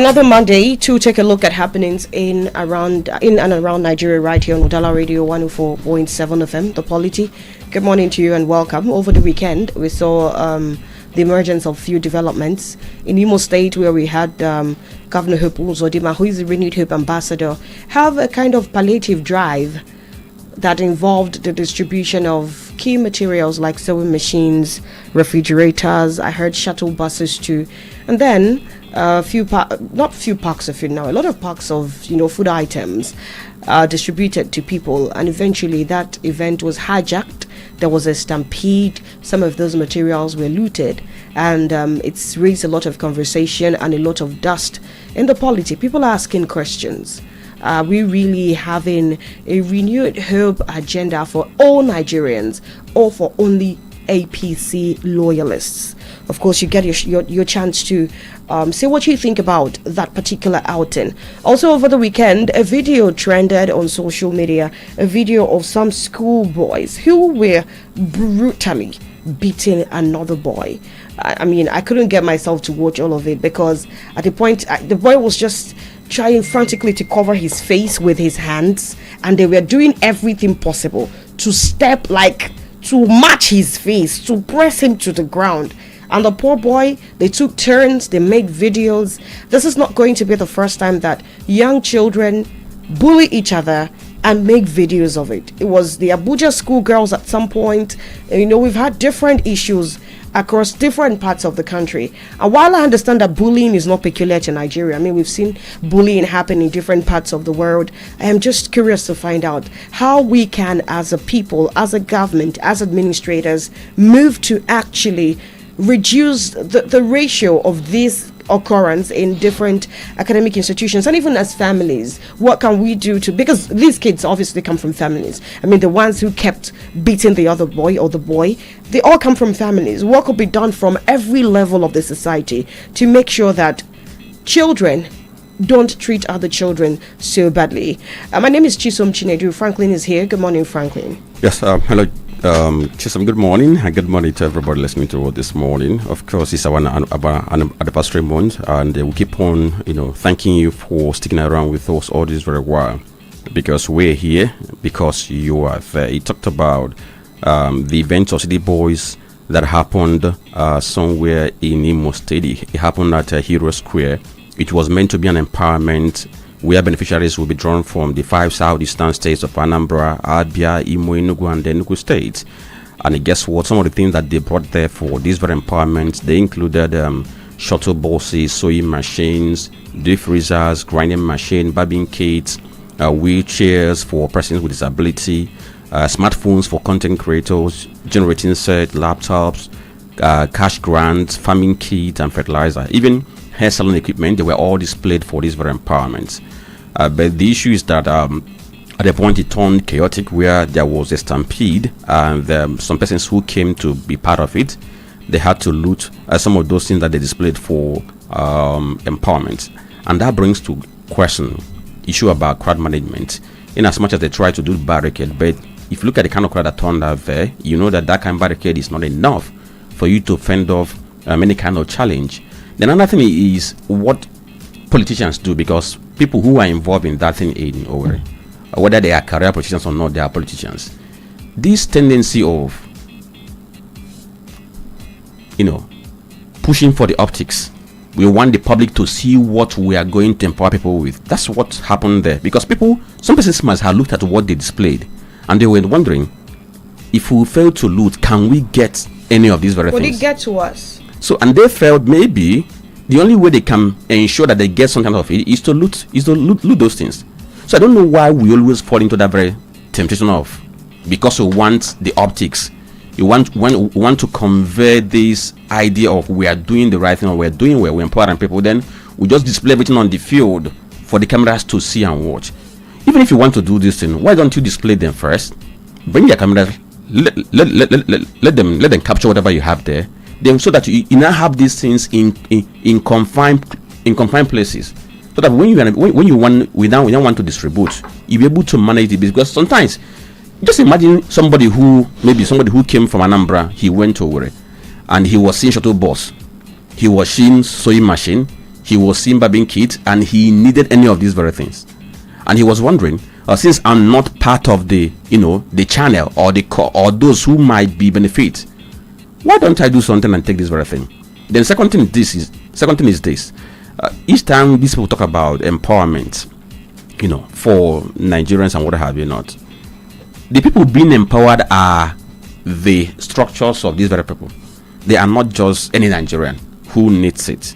another Monday to take a look at happenings in and around Nigeria right here on Udala Radio 104.7 FM, the Polity. Good morning to you and welcome. Over the weekend, we saw the emergence of few developments in Imo State, where we had Governor Hope Uzodimma, who is the Renewed Hope Ambassador, have a kind of palliative drive that involved the distribution of key materials like sewing machines, refrigerators. I heard shuttle buses too, and then a lot of packs of food items distributed to people, and eventually that event was hijacked. There was a stampede. Some of those materials were looted, and it's raised a lot of conversation and a lot of dust in the polity. People are asking questions. Are we really having a renewed hope agenda for all Nigerians or for only APC loyalists? Of course, you get your chance to say what you think about that particular outing. Also, over the weekend, a video trended on social media, a video of some schoolboys who were brutally beating another boy. I mean, I couldn't get myself to watch all of it because at the point, the boy was just trying frantically to cover his face with his hands, and they were doing everything possible to match his face, to press him to the ground. And the poor boy, they took turns, they made videos. This is not going to be the first time that young children bully each other and make videos of it. It was the Abuja schoolgirls at some point. We've had different issues across different parts of the country. And while I understand that bullying is not peculiar to Nigeria, I mean, we've seen bullying happen in different parts of the world. I am just curious to find out how we can, as a people, as a government, as administrators, move to actually reduce the ratio of this occurrence in different academic institutions, and even as families. What can we do because these kids obviously come from families. I mean, the ones who kept beating the other boy or the boy, they all come from families. What could be done from every level of the society to make sure that children don't treat other children so badly? My name is Chisom Chinedu. Franklin is here. Good morning, Franklin. Yes, hello. Chisom, good morning, and good morning to everybody listening to us this morning. Of course, it's our anniversary month, and we keep on, thanking you for sticking around with us all this very while, because we're here, because you are there. He talked about the event of City Boys that happened somewhere in Imo State. It happened at Hero Square. It was meant to be an empowerment where beneficiaries will be drawn from the 5 southeastern states of Anambra, Abia, Imo, Enugu, and the Enugu state. And guess what? Some of the things that they brought there for this very empowerment, they included shuttle buses, sewing machines, deep freezers, grinding machine, barbing kits, wheelchairs for persons with disability, smartphones for content creators, generating set, laptops, cash grants, farming kits, and fertilizer. Even hair salon equipment, they were all displayed for this very empowerment. But the issue is that at the point it turned chaotic, where there was a stampede, and some persons who came to be part of it, they had to loot some of those things that they displayed for empowerment. And that brings to question issue about crowd management, in as much as they try to do barricade. But if you look at the kind of crowd that turned out there, you know that kind of barricade is not enough for you to fend off any kind of challenge. Then another thing is what politicians do, because people who are involved in that thing in Owerri, whether they are career politicians or not, they are politicians. This tendency of, pushing for the optics, we want the public to see what we are going to empower people with. That's what happened there, because some persons must have looked at what they displayed, and they were wondering, if we fail to loot, can we get any of these very things? Would it get to us? So, and they felt maybe the only way they can ensure that they get some kind of it is to loot those things. So I don't know why we always fall into that very temptation of, because we want the optics, we want to convey this idea of we are doing the right thing, or we're doing well, we're empowering people, then we just display everything on the field for the cameras to see and watch. Even if you want to do this thing, why don't you display them first? Bring your cameras, let them capture whatever you have there. Then, so that you now have these things in confined places, so that when we don't want to distribute, you'll be able to manage it. Because sometimes, just imagine somebody who came from Anambra, he went to Owerri, and he was seeing shuttle bus, he was seeing sewing machine, he was Simba being kid, and he needed any of these very things. And he was wondering, since I'm not part of the, the channel or or those who might be benefit, why don't I do something and take this very thing? Then second thing is this. Each time these people talk about empowerment, for Nigerians and what have you not, the people being empowered are the structures of these very people. They are not just any Nigerian who needs it.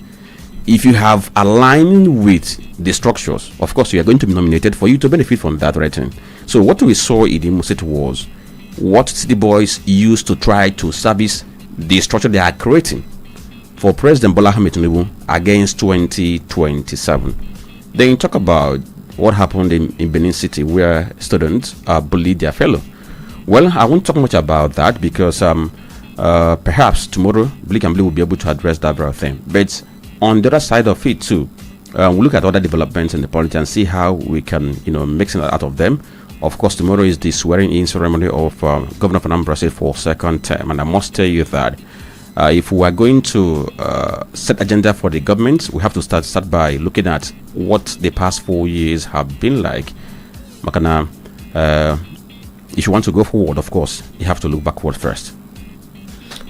If you have aligned with the structures, of course you are going to be nominated for you to benefit from that rating. So what we saw in the Musit was what City Boys used to try to service the structure they are creating for President Bola Ahmed Tinubu against 2027. Then you talk about what happened in Benin City, where students bullied their fellow. Well, I won't talk much about that because perhaps tomorrow Bleak and Blue will be able to address that very thing. But on the other side of it too, we'll look at other developments in the polity and see how we can, make something out of them. Of course, tomorrow is the swearing-in ceremony of Governor of Anambra State for second term, and I must tell you that if we are going to set agenda for the government, we have to start by looking at what the past 4 years have been like. Makana, if you want to go forward, of course, you have to look backward first.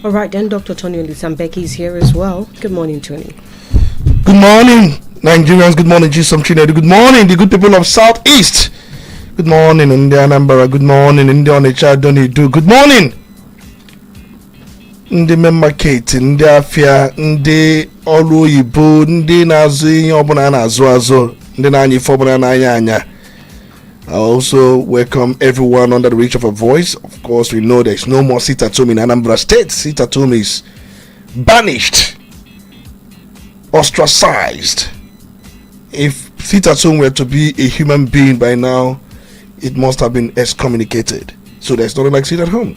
All right, then Dr. Tony Olisambeki is here as well. Good morning, Tony. Good morning, Nigerians. Good morning, Jisom Chinedu. Good morning, the good people of Southeast. Good morning, India Anambra. Good morning, India Onitsha. Donidu. Good morning, ndị market, ndị afia, ndị ọrụ oyibo, ndị na-azụ ihe ọbụla na-azụ, ndị na-anya ife ọbụla na-anya anya. I also welcome everyone under the reach of a voice. Of course, we know there's no more sit-at-home in Anambra State. Sit-at-home is banished, ostracized. If sit-at-home were to be a human being by now, it must have been excommunicated. So there's nothing like sit-at-home.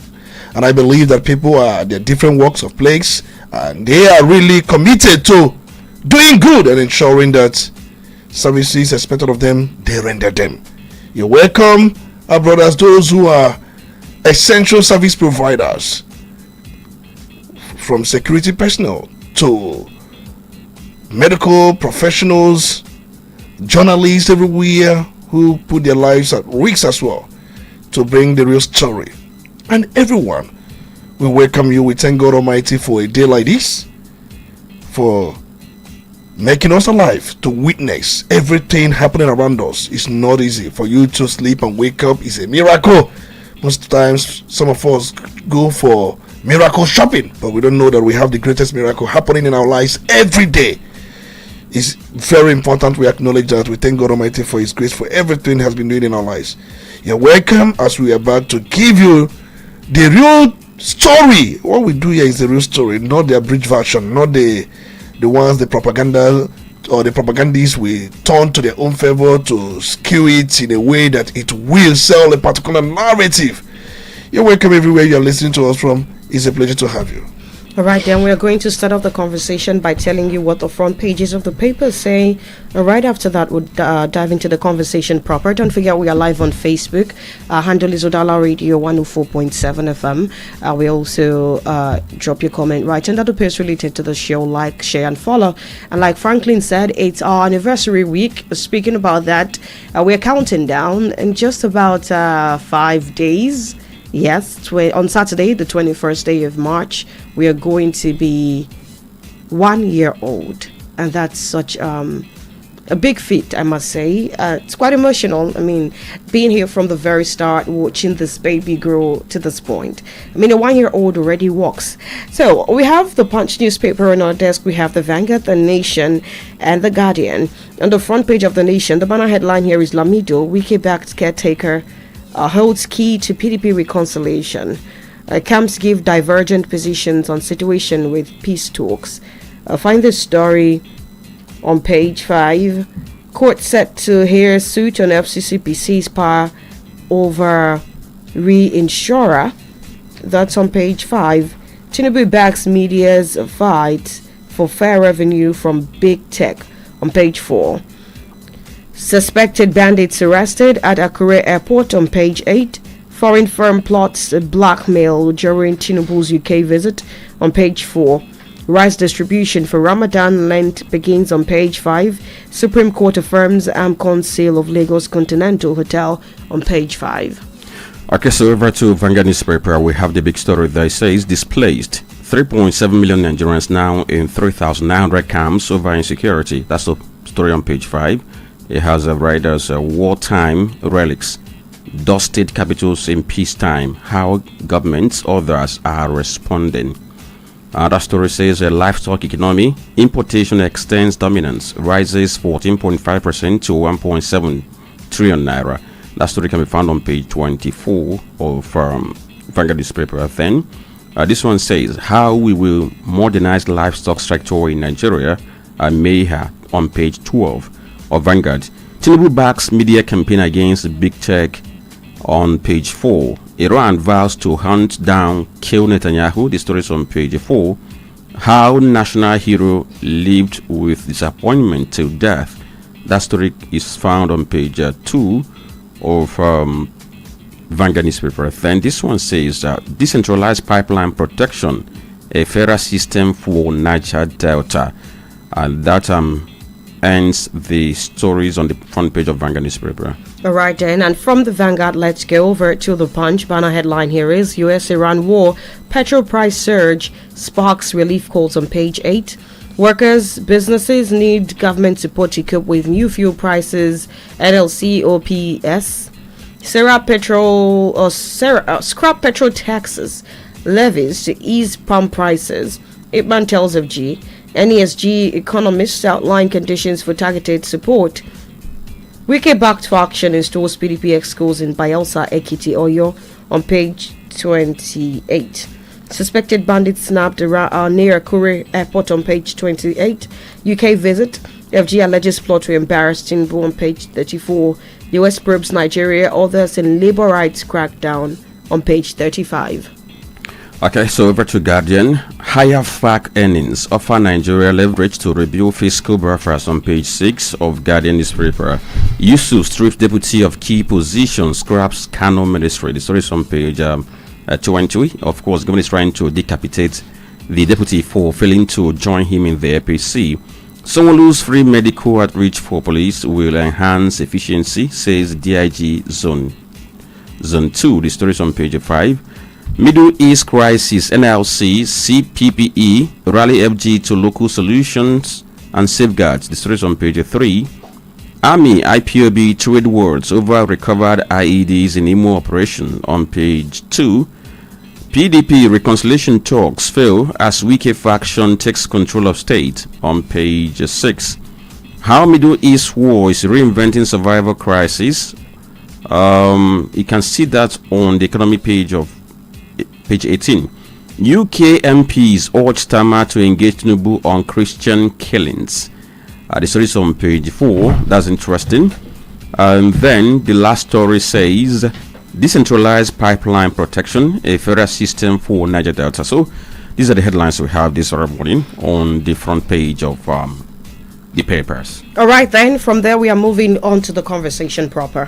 And I believe that people are, they're different walks of place, and they are really committed to doing good and ensuring that services expected of them, they render them. You're welcome, our brothers, those who are essential service providers, from security personnel to medical professionals, journalists everywhere who put their lives at risk as well to bring the real story. And everyone, we welcome you. We thank God Almighty for a day like this, for making us alive to witness everything happening around us. It's not easy. For you to sleep and wake up is a miracle. Most times, some of us go for miracle shopping, but we don't know that we have the greatest miracle happening in our lives every day. It's very important we acknowledge that. We thank God Almighty for His grace, for everything He has been doing in our lives. You're welcome as we are about to give you the real story. What we do here is the real story, not the abridged version, not the ones the propaganda or the propagandists will turn to their own favor to skew it in a way that it will sell a particular narrative. You're welcome everywhere you're listening to us from. It's a pleasure to have you. All right, then we're going to start off the conversation by telling you what the front pages of the papers say. Right after that, we'll dive into the conversation proper. Don't forget, we are live on Facebook. Our handle is Udala Radio 104.7 FM. We also drop your comment right under the post related to the show. Like, share, and follow. And like Franklin said, it's our anniversary week. Speaking about that, we're counting down in just about 5 days. Yes, on Saturday, the 21st day of March, we are going to be 1 year old. And that's such a big feat, I must say. It's quite emotional. I mean, being here from the very start, watching this baby grow to this point. I mean, a 1 year old already walks. So we have the Punch newspaper on our desk. We have the Vanguard, the Nation, and the Guardian. On the front page of the Nation, the banner headline here is Lamido, Wiki-backed caretaker, holds key to PDP reconciliation. Camps give divergent positions on situation with peace talks. Find this story on page 5. Court set to hear suit on FCCPC's power over reinsurer. That's on page 5. Tinubu backs media's fight for fair revenue from big tech on page 4. Suspected bandits arrested at Akure Airport on page 8. Foreign firm plots blackmail during Tinubu's UK visit on page 4. Rice distribution for Ramadan Lent begins on page 5. Supreme Court affirms AMCON sale of Lagos Continental Hotel on page 5. Okay, so over to Vanguard newspaper, we have the big story that says displaced 3.7 million Nigerians now in 3,900 camps over insecurity. That's the story on page 5. It has a writer's wartime relics, dusted capitals in peacetime, how governments, others are responding. That story says a livestock economy, importation extends dominance, rises 14.5% to 1.7 trillion naira. That story can be found on page 24 of Vanguard newspaper. Then, this one says how we will modernize livestock sector in Nigeria. Mayha on page 12 of Vanguard. Tinubu backs media campaign against big tech on page 4. Iran vows to hunt down, kill Netanyahu. The story is on page 4. How national hero lived with disappointment till death. That story is found on page 2 of Vanguard newspaper. Then this one says decentralized pipeline protection, a fairer system for Niger Delta, and that ends the stories on the front page of Vanguard newspaper. All right then, and from the Vanguard, let's go over to the Punch. Banner headline here is US-Iran war, petrol price surge, sparks relief calls on page 8. Workers, businesses need government support to cope with new fuel prices. NLC OPS. Scrap petrol taxes levies to ease pump prices. Ipman tells of G. NESG economists outline conditions for targeted support. Wike backed for action installs PDP schools in Bayelsa, Ekiti, Oyo on page 28. Suspected bandits snapped near Akure Airport on page 28. UK visit. FG alleges plot to embarrass Tinubu on page 34. US probes Nigeria, others in labor rights crackdown on page 35. Okay, so over to Guardian. Higher FAC earnings offer Nigeria leverage to rebuild fiscal buffers on page 6 of Guardian newspaper. Yusuf strips deputy of key positions, scraps Kano ministry. The story is on page 20. Of course, government is trying to decapitate the deputy for failing to join him in the APC. Someone free medical outreach for police will enhance efficiency, says DIG Zone 2. The story is on page 5. Middle East crisis, NLC, CPPE, rally FG to local solutions and safeguards. The story is on page 3. Army, IPOB trade wars over recovered IEDs in Imo operation on page 2. PDP reconciliation talks fail as Wike faction takes control of state on page 6. How Middle East war is reinventing survival crisis. You can see that on the economy page of page 18. UK MPs urge Tama to engage Tinubu on Christian killings. The story is on page 4. That's interesting. And then the last story says decentralized pipeline protection, a federal system for Niger Delta. So these are the headlines we have this morning on the front page of the papers. All right, then from there we are moving on to the conversation proper.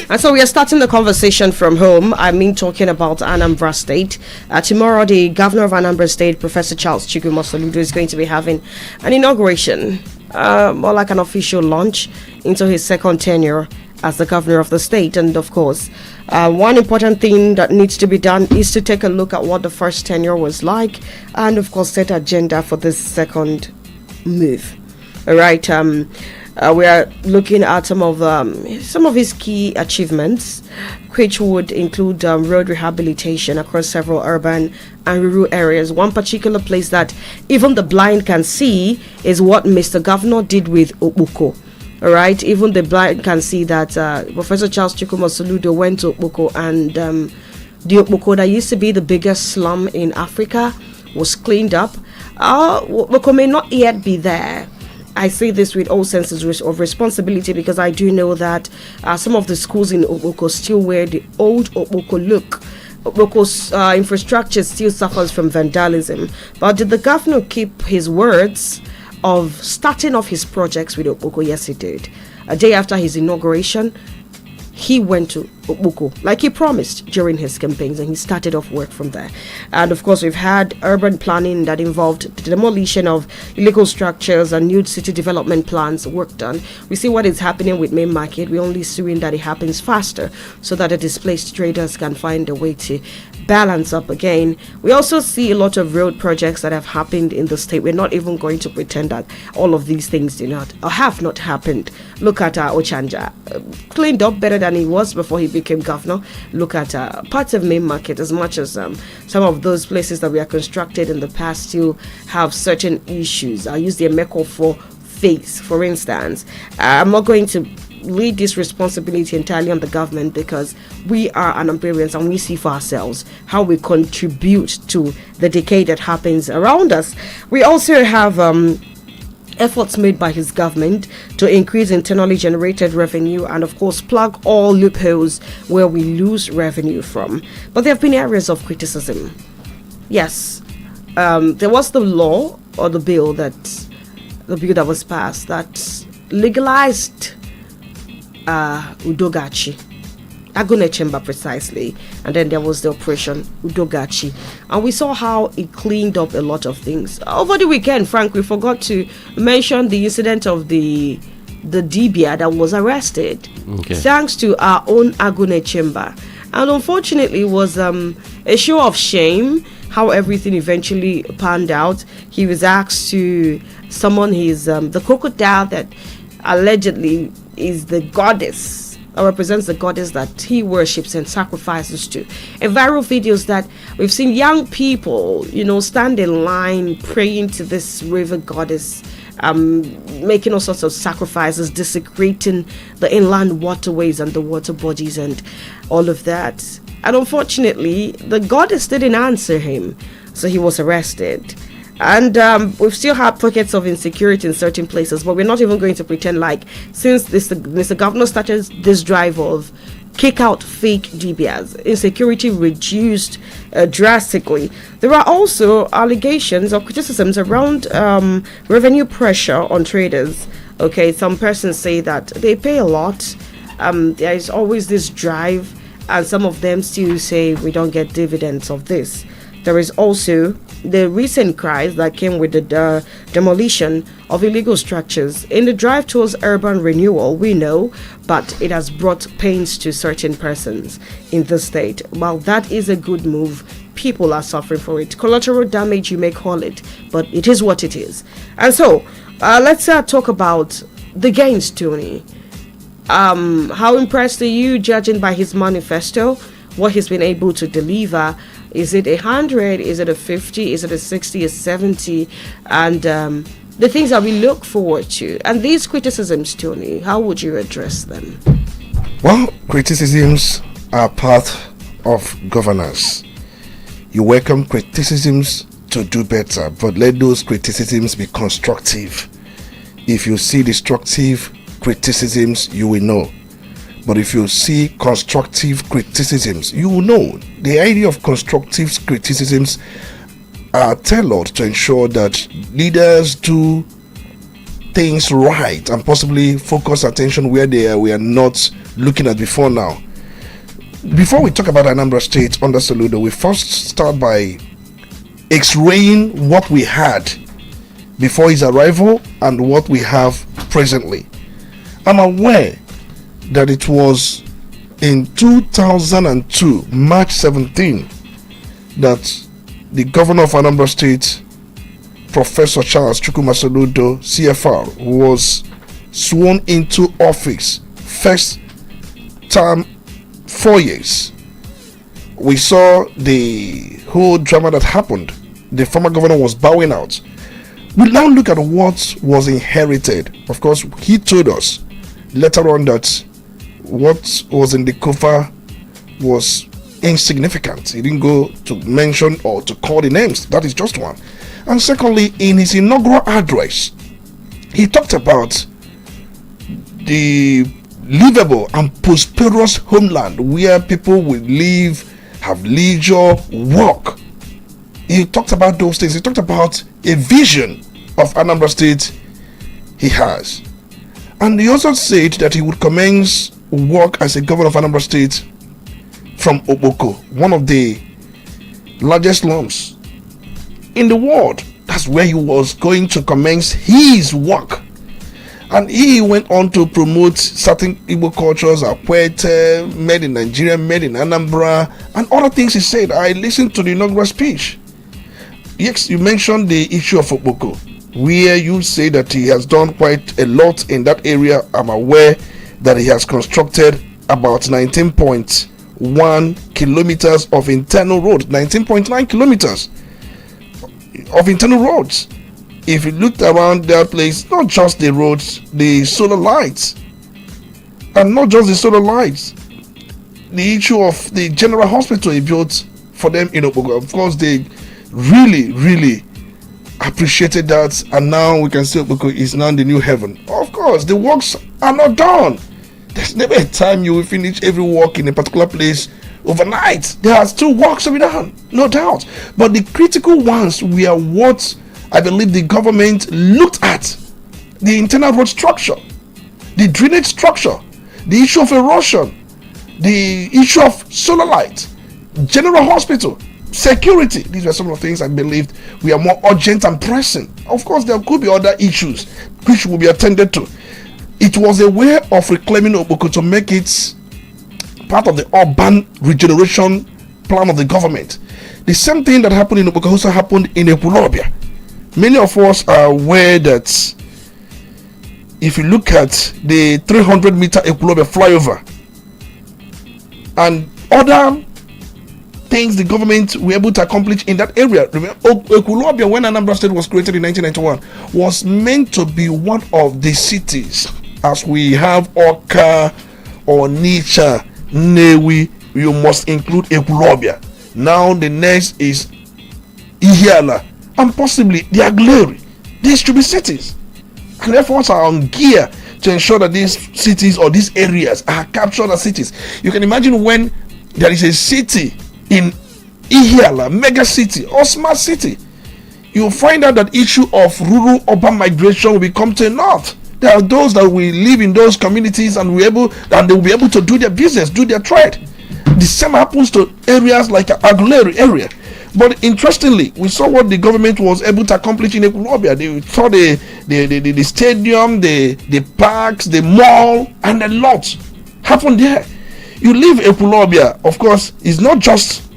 And so we are starting the conversation from home. I mean, talking about Anambra State. Tomorrow, the governor of Anambra State, Professor Charles Chukwu Soludo, is going to be having an inauguration, more like an official launch into his second tenure as the governor of the state. And of course, one important thing that needs to be done is to take a look at what the first tenure was like, and of course, set agenda for this second move. All right. We are looking at some of his key achievements, which would include road rehabilitation across several urban and rural areas. One particular place that even the blind can see is what Mr. Governor did with Okpoko. All right, even the blind can see that Professor Charles Chukwu Soludo went to Okpoko and The Okpoko that used to be the biggest slum in Africa was cleaned up. Okpoko may not yet be there. I say this with all senses of responsibility because I do know that some of the schools in Okpoko still wear the old Okpoko look. Okpoko's infrastructure still suffers from vandalism. But did the governor keep his words of starting off his projects with Okpoko? Yes, he did. A day after his inauguration, he went to Okpoko like he promised during his campaigns, and he started off work from there. And of course, we've had urban planning that involved the demolition of illegal structures and new city development plans work done. We see what is happening with Main Market. We're only suing that it happens faster so that the displaced traders can find a way to balance up again. We also see a lot of road projects that have happened in the state. We're not even going to pretend that all of these things do not or have not happened. Look at Ochanja, cleaned up better than he was before he became governor. Look at parts of Main Market, as much as some of those places that we are constructed in the past still have certain issues. I'll use the Emeko phase, for instance. I'm not going to lead this responsibility entirely on the government because we are Anambarians and we see for ourselves how we contribute to the decay that happens around us. We also have efforts made by his government to increase internally generated revenue and of course plug all loopholes where we lose revenue from. But there have been areas of criticism. Yes, there was the law or the bill that was passed that legalized Udogachi, Agune Chamber precisely, and then there was the operation Udogachi, and we saw how it cleaned up a lot of things. Over the weekend, Frank, we forgot to mention the incident of the Dibia that was arrested, thanks to our own Agune Chamber, and unfortunately it was a show of shame how everything eventually panned out. He was asked to summon his the crocodile that allegedly is the goddess or represents the goddess that he worships and sacrifices to. In viral videos that we've seen young people, stand in line praying to this river goddess, making all sorts of sacrifices, desecrating the inland waterways and the water bodies and all of that. And unfortunately, the goddess didn't answer him, so he was arrested. And we've still had pockets of insecurity in certain places, but we're not even going to pretend like since the governor started this drive of kick out fake DBS, insecurity reduced drastically. There are also allegations or criticisms around revenue pressure on traders. Okay, some persons say that they pay a lot. There is always this drive, and some of them still say we don't get dividends of this. There is also the recent cries that came with the demolition of illegal structures. In the drive towards urban renewal, we know, but it has brought pains to certain persons in the state. While that is a good move, people are suffering for it. Collateral damage, you may call it, but it is what it is. And so, let's talk about the gains, Tony. How impressed are you, judging by his manifesto, what he's been able to deliver? Is it 100? Is it a 50? Is it a 60? A 70? And the things that we look forward to. And these criticisms, Tony, how would you address them? Well, criticisms are part of governance. You welcome criticisms to do better, but let those criticisms be constructive. If you see destructive criticisms, you will know. But if you see constructive criticisms, you will know. The idea of constructive criticisms are tailored to ensure that leaders do things right and possibly focus attention where we are not looking at before now. Before we talk about Anambra State under Soludo, we first start by x-raying what we had before his arrival and what we have presently. I'm aware that it was in 2002, March 17, that the governor of Anambra State, Professor Charles Chukwumasoludo, CFR, was sworn into office. First term, 4 years. We saw the whole drama that happened. The former governor was bowing out. We now look at what was inherited. Of course, he told us later on that what was in the cover was insignificant. He didn't go to mention or to call the names. That is just one. And secondly, in his inaugural address, he talked about the livable and prosperous homeland where people will live, have leisure, work. He talked about those things. He talked about a vision of Anambra State he has. And he also said that he would commence work as a governor of Anambra State from Oboko, one of the largest slums in the world. That's where he was going to commence his work. And he went on to promote certain Igbo cultures, Akwete, made in Nigeria, made in Anambra, and other things he said. I listened to the inaugural speech. Yes, you mentioned the issue of Oboko, where you say that he has done quite a lot in that area. I'm aware that he has constructed about 19.1 kilometers of internal road, 19.9 kilometers of internal roads. If you looked around that place, not just the roads, the solar lights, and not just the solar lights, the issue of the general hospital he built for them in Oboko. Of course, they really appreciated that, and now we can say Oboko is now the new heaven. Of course, the works are not done. There's never a time you will finish every work in a particular place overnight. There are still works to be done, no doubt. But the critical ones were what I believe the government looked at: the internal road structure, the drainage structure, the issue of erosion, the issue of solar light, general hospital, security. These were some of the things I believed were more urgent and pressing. Of course, there could be other issues which will be attended to. It was a way of reclaiming Oboko to make it part of the urban regeneration plan of the government. The same thing that happened in Oboko also happened in Ekulobia. Many of us are aware that if you look at the 300-meter Ekulobia flyover and other things the government were able to accomplish in that area. Remember, Ekulobia, when Anambra State was created in 1991, was meant to be one of the cities, as we have Oka, Onitsha, Newi. You must include Ekulobia. Now the next is Ihiala, and possibly the Aguleri. These should be cities, and efforts are on gear to ensure that these cities or these areas are captured as cities. You can imagine when there is a city in Ihiala, mega city or smart city, you'll find out that issue of rural urban migration will become to a naught. There are those that will live in those communities and they will be able to do their business, do their trade. The same happens to areas like Aguleri area. But interestingly, we saw what the government was able to accomplish in Ekulobia. They saw the stadium, the parks, the mall, and a lot happened there. You leave Ekulobia, of course, it's not just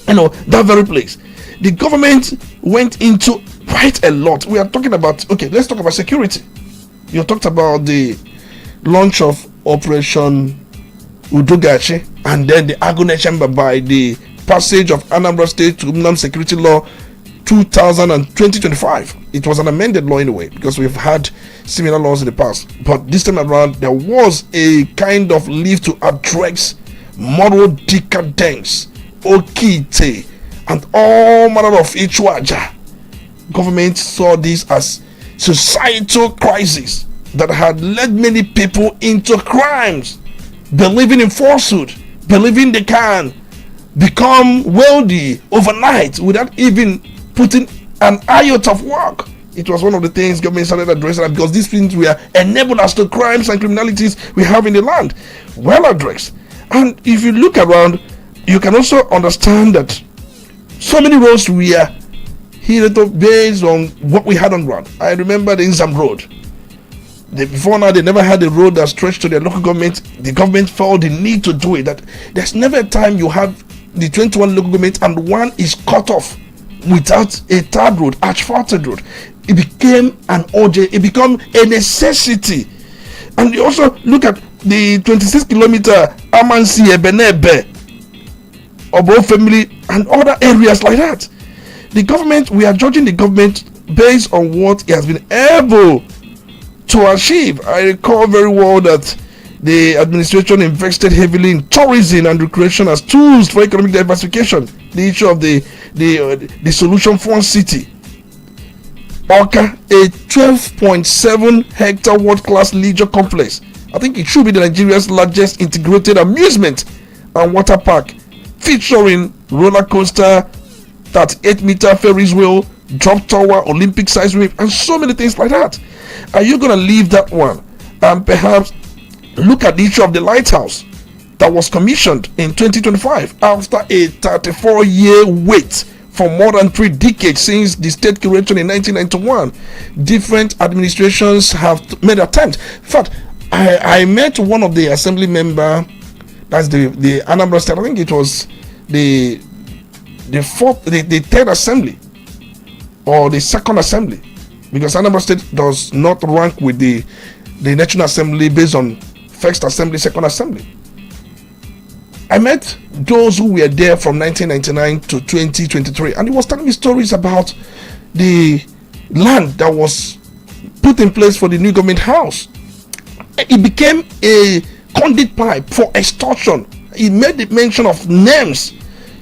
that very place. The government went into quite a lot. We are talking about, okay, let's talk about security. You talked about the launch of Operation Udugachi and then the Agune Chamber by the passage of Anambra State to Umnam Security Law 2025. It was an amended law anyway, because we've had similar laws in the past. But this time around, there was a kind of leave to address moral decadence, okite, and all manner of ichwaja. Government saw this as societal crisis that had led many people into crimes, believing in falsehood, believing they can become wealthy overnight without even putting an iota of work. It was one of the things government started addressing, because these things were enablers to crimes and criminalities we have in the land. Well addressed. And if you look around, you can also understand that so many roads were heated based on what we had on ground. I remember the Inzam Road. Before now, they never had a road that stretched to their local government. The government felt the need to do it. That there's never a time you have the 21 local government and one is cut off without a third road, asphalted road. It became an OJ. It became a necessity. And you also look at the 26-kilometer Amansi Ebenebe, Obo family, and other areas like that. The government, we are judging the government based on what it has been able to achieve. I recall very well that The administration invested heavily in tourism and recreation as tools for economic diversification. The issue of the solution for one city. Oka, a 12.7 hectare world-class leisure complex. I think it should be the Nigeria's largest integrated amusement and water park, featuring roller coaster, 38-meter Ferris wheel, drop tower, Olympic-sized wave, and so many things like that. Are you going to leave that one and perhaps look at the issue of the lighthouse that was commissioned in 2025 after a 34-year wait for more than 3 decades since the state creation in 1991? Different administrations have made attempts. In fact, I met one of the assembly member, that's the Anambra State. I think it was the third assembly or the second assembly, because Anambra State does not rank with the National Assembly based on first assembly, second assembly. I met those who were there from 1999 to 2023, and he was telling me stories about the land that was put in place for the new government house. It became a conduit pipe for extortion. He made the mention of names,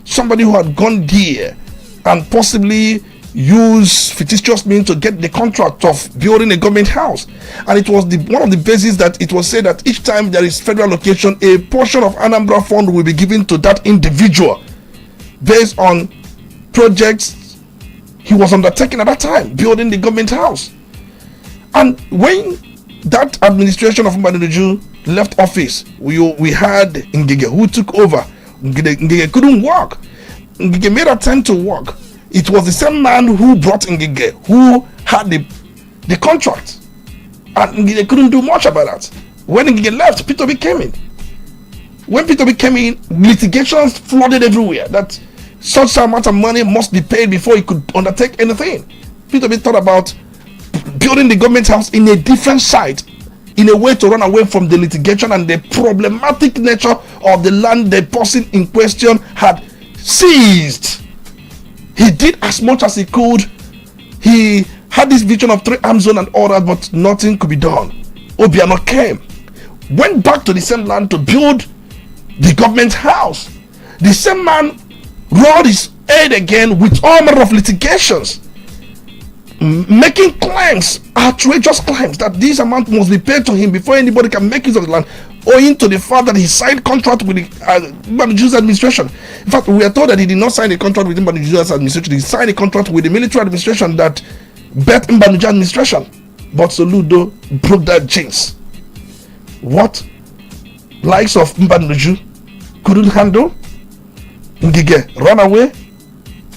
somebody who had gone there and possibly use fictitious means to get the contract of building a government house. And it was one of the bases that it was said that each time there is federal allocation, a portion of Anambra fund will be given to that individual based on projects he was undertaking at that time, building the government house. And when that administration of Mbadinuju left office, we had Ngige who took over. Ngige couldn't work. Ngige made an attempt to work. It was the same man who brought Ngige, who had the contract, and Ngige couldn't do much about that. When Ngige left, P2B came in. When P2B came in, litigations flooded everywhere that such amount of money must be paid before he could undertake anything. P2B thought about building the government house in a different site, in a way to run away from the litigation and the problematic nature of the land the person in question had seized. He did as much as he could. He had this vision of 3-arm zone and all that, but nothing could be done. Obiano came, went back to the same land to build the government house. The same man rolled his head again with all manner of litigations, making claims, outrageous claims, that this amount must be paid to him before anybody can make use of the land, owing to the fact that he signed contract with the Mbadinuju's administration. In fact, we are told that he did not sign a contract with Mbadinuju's administration. He signed a contract with the military administration that bet Mbadinuju's administration. But Soludo broke that jinx. What likes of Mbadinuju couldn't handle, Ngige ran away,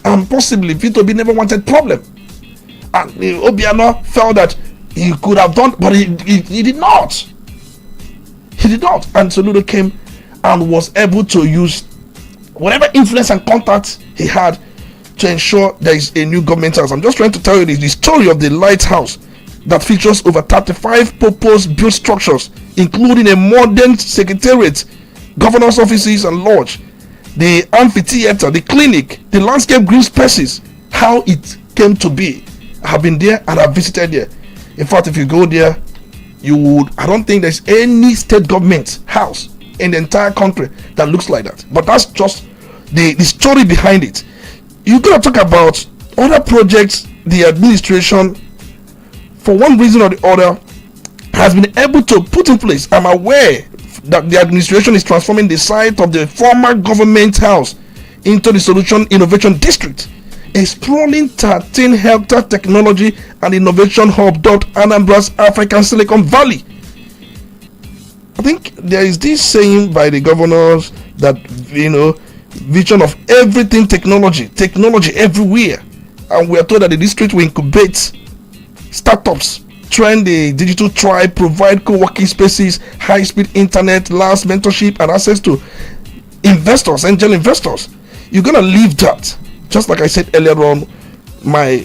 and possibly P2B never wanted problem. And Obiano felt that he could have done, but he did not. He did not. And Soludo came and was able to use whatever influence and contact he had to ensure there is a new government house. I'm just trying to tell you the story of the lighthouse that features over 35 purpose-built structures, including a modern secretariat, governor's offices and lodge, the amphitheater, the clinic, the landscape green spaces. How it came to be. I have been there and I have visited there. In fact, if you go there, I don't think there's any state government house in the entire country that looks like that. But that's just the story behind it. You're going to talk about other projects the administration, for one reason or the other, has been able to put in place. I'm aware that the administration is transforming the site of the former government house into the Solution Innovation District, a sprawling 13-hectare technology and innovation hub dot Anambra's African Silicon Valley. I think there is this saying by the governors that, vision of everything technology everywhere. And we are told that the district will incubate startups, train the digital tribe, provide co-working spaces, high-speed internet, last mentorship, and access to investors, angel investors. You're gonna leave that. Just like I said earlier on, my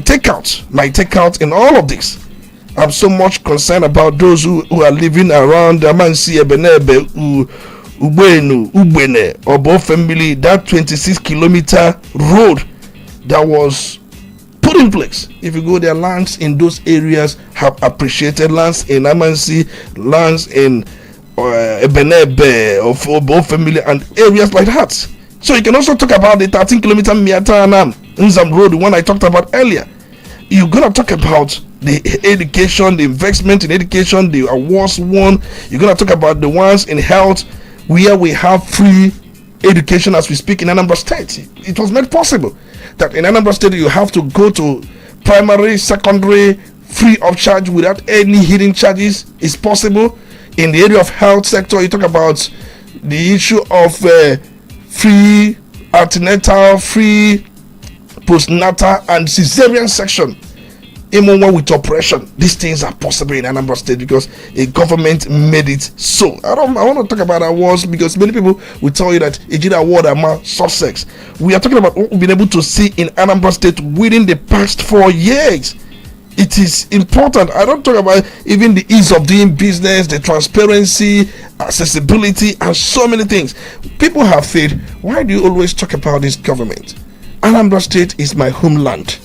takeout in all of this, I'm so much concerned about those who are living around Amansi, Ebenebe, Ubene, or both family, that 26-kilometer road that was put in place. If you go there, lands in those areas have appreciated. Lands in Amansi, lands in Ebenebe, of Obo family, and areas like that. So you can also talk about the 13-kilometer Miatanam Nzam Road, the one I talked about earlier. You're gonna talk about the education, the investment in education, the awards won. You're gonna talk about the ones in health, where we have free education as we speak in Anambra State. It was made possible that in Anambra State you have to go to primary, secondary, free of charge without any hidden charges. Is possible. In the area of health sector, you talk about the issue of free antenatal, free postnatal, and cesarean section. Even when with operation, these things are possible in Anambra State because a government made it so. I want to talk about awards because many people will tell you that Ejida Award are success. We are talking about what we've been able to see in Anambra State within the past 4 years. It is important. I don't talk about even the ease of doing business, the transparency, accessibility, and so many things. People have said, why do you always talk about this government? Anambra State is my homeland.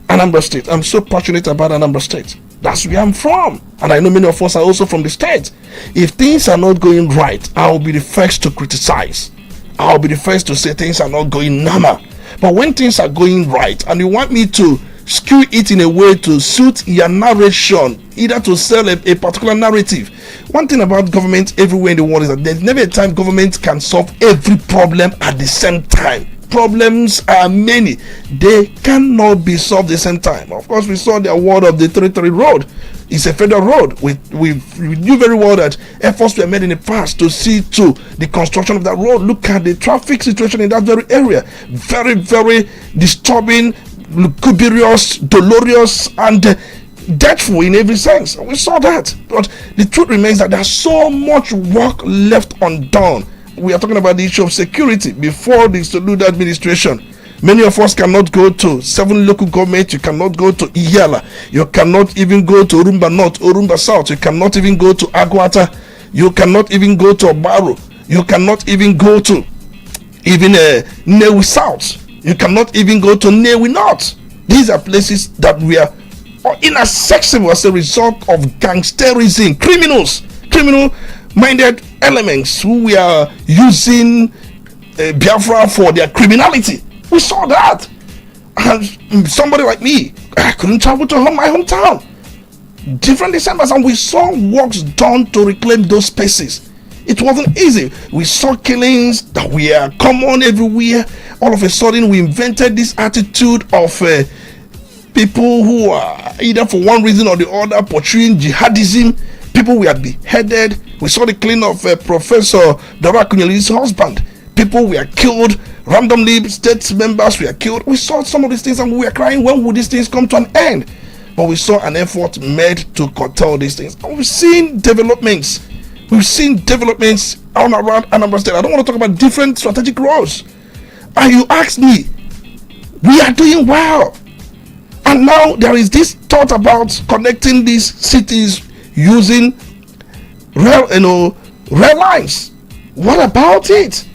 Anambra State. I'm so passionate about Anambra State. That's where I'm from. And I know many of us are also from the state. If things are not going right, I'll be the first to criticize. I'll be the first to say things are not going normal. But when things are going right and you want me to skew it in a way to suit your narration, either to sell a particular narrative. One thing about government everywhere in the world is that there's never a time government can solve every problem at the same time. Problems are many. They cannot be solved at the same time. Of course, we saw the award of the Territory Road. It's a federal road. We knew very well that efforts were made in the past to see to the construction of that road. Look at the traffic situation in that very area. Very, very disturbing, lugubrious, dolorous, and deathful in every sense. We saw that. But the truth remains that there's so much work left undone. We are talking about the issue of security before the Soludo administration. Many of us cannot go to 7 local governments. You cannot go to Iyala. You cannot even go to Orumba North, Orumba South. You cannot even go to Agwata. You cannot even go to Obaro. You cannot even go to even Newi South. You cannot even go to Newi North. These are places that we are inaccessible as a result of gangsterism, criminal-minded elements who are using Biafra for their criminality. We saw that. And somebody like me, I couldn't travel to my hometown. Different Decembers, and we saw works done to reclaim those spaces. It wasn't easy. We saw killings that were common everywhere. All of a sudden, we invented this attitude of people who are either for one reason or the other portraying jihadism. People were beheaded. We saw the killing of Professor Dora Kunyeli's husband. People were killed randomly. State members were killed. We saw some of these things and we were crying, when would these things come to an end? But we saw an effort made to curtail these things. And we've seen developments. We've seen developments all around Anambra State. I don't want to talk about different strategic roles. And you ask me, we are doing well. And now there is this thought about connecting these cities using rail lines. What about it?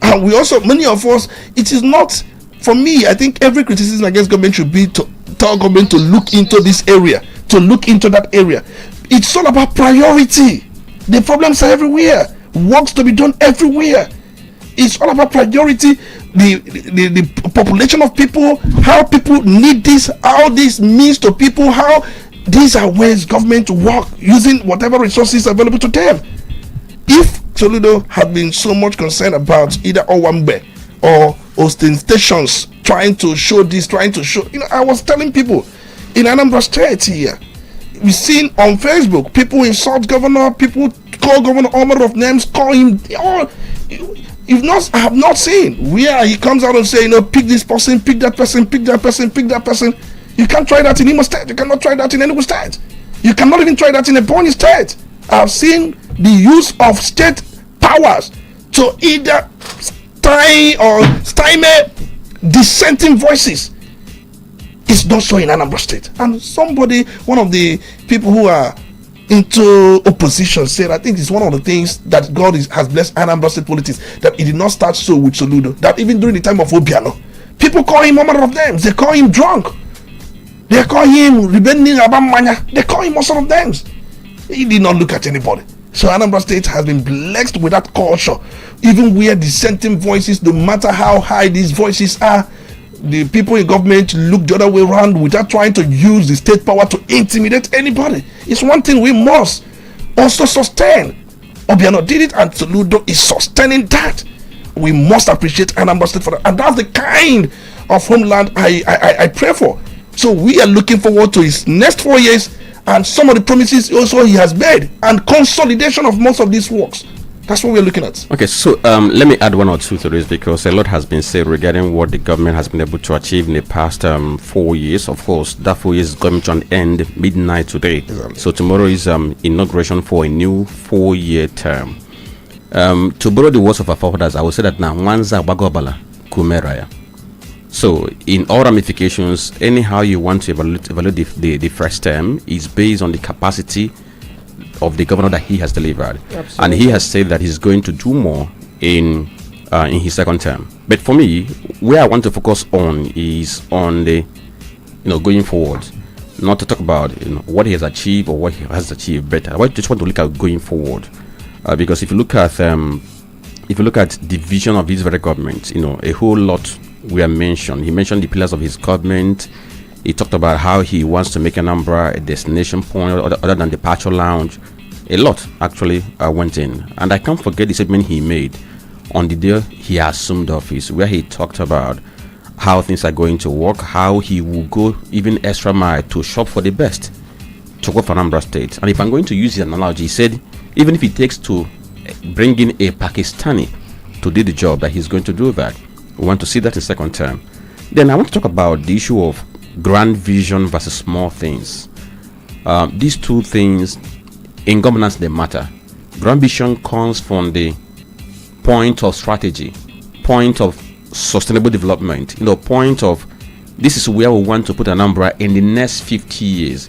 And we also, many of us, it is not, for me, I think every criticism against government should be to tell government to look into this area, to look into that area. It's all about priority. The problems are everywhere. Works to be done everywhere. It's all about priority. The population of people, how people need this, how this means to people, how these are ways government to work using whatever resources available to them. If Soludo had been so much concerned about either Owambe or ostentations, trying to show this, trying to show, I was telling people in Anambra State here, we've seen on Facebook people insult governor, people call governor all manner of names, call him. I have not seen where he comes out and say, pick this person, pick that person, pick that person, pick that person. You can't try that in Imo State. You cannot try that in Enugu State. You cannot even try that in Ebonyi State. I've seen the use of state powers to either stymie dissenting voices. It's not so in Anambra State. And one of the people who are into opposition said, I think it's one of the things that God has blessed Anambra State politics, that it did not start so with Soludo, that even during the time of Obiano, people call him a matter of names. They call him drunk. They call him Ribening Abamanya. They call him all sort of names. He did not look at anybody. So Anambra State has been blessed with that culture. Even where dissenting voices, no matter how high these voices are, the people in government look the other way around without trying to use the state power to intimidate anybody. It's one thing we must also sustain. Obiano did it, and Soludo is sustaining that. We must appreciate Anambra State for that, and that's the kind of homeland I pray for. So we are looking forward to his next 4 years, and some of the promises also he has made, and consolidation of most of these works. That's what we're looking at. Okay, so let me add one or two to this, because a lot has been said regarding what the government has been able to achieve in the past 4 years. Of course, that 4 years is coming to an end midnight today. Exactly. So tomorrow is inauguration for a new 4-year term. To borrow the words of our forefathers, I will say that now, Wanza Bagobala Kumeraya. So, in all ramifications, anyhow you want to evaluate the first term is based on the capacity of the governor that he has delivered. Absolutely. And he has said that he's going to do more in his second term. But for me, where I want to focus on is on the, going forward. Not to talk about what he has achieved or what he has achieved, but I just want to look at going forward. Because if you look at the vision of this very government, a whole lot were mentioned. He mentioned the pillars of his government. He talked about how he wants to make Anambra a destination point other than the departure lounge. A lot actually went in, and I can't forget the statement he made on the day he assumed office, where he talked about how things are going to work, how he will go even extra mile to shop for the best to go for Anambra State. And if I'm going to use his analogy, he said even if it takes to bring in a Pakistani to do the job, that he's going to do that. We want to see that in second term. Then I want to talk about the issue of grand vision versus small things. These two things in governance, they matter. Grand vision comes from the point of strategy, point of sustainable development, point of this is where we want to put Anambra in the next 50 years.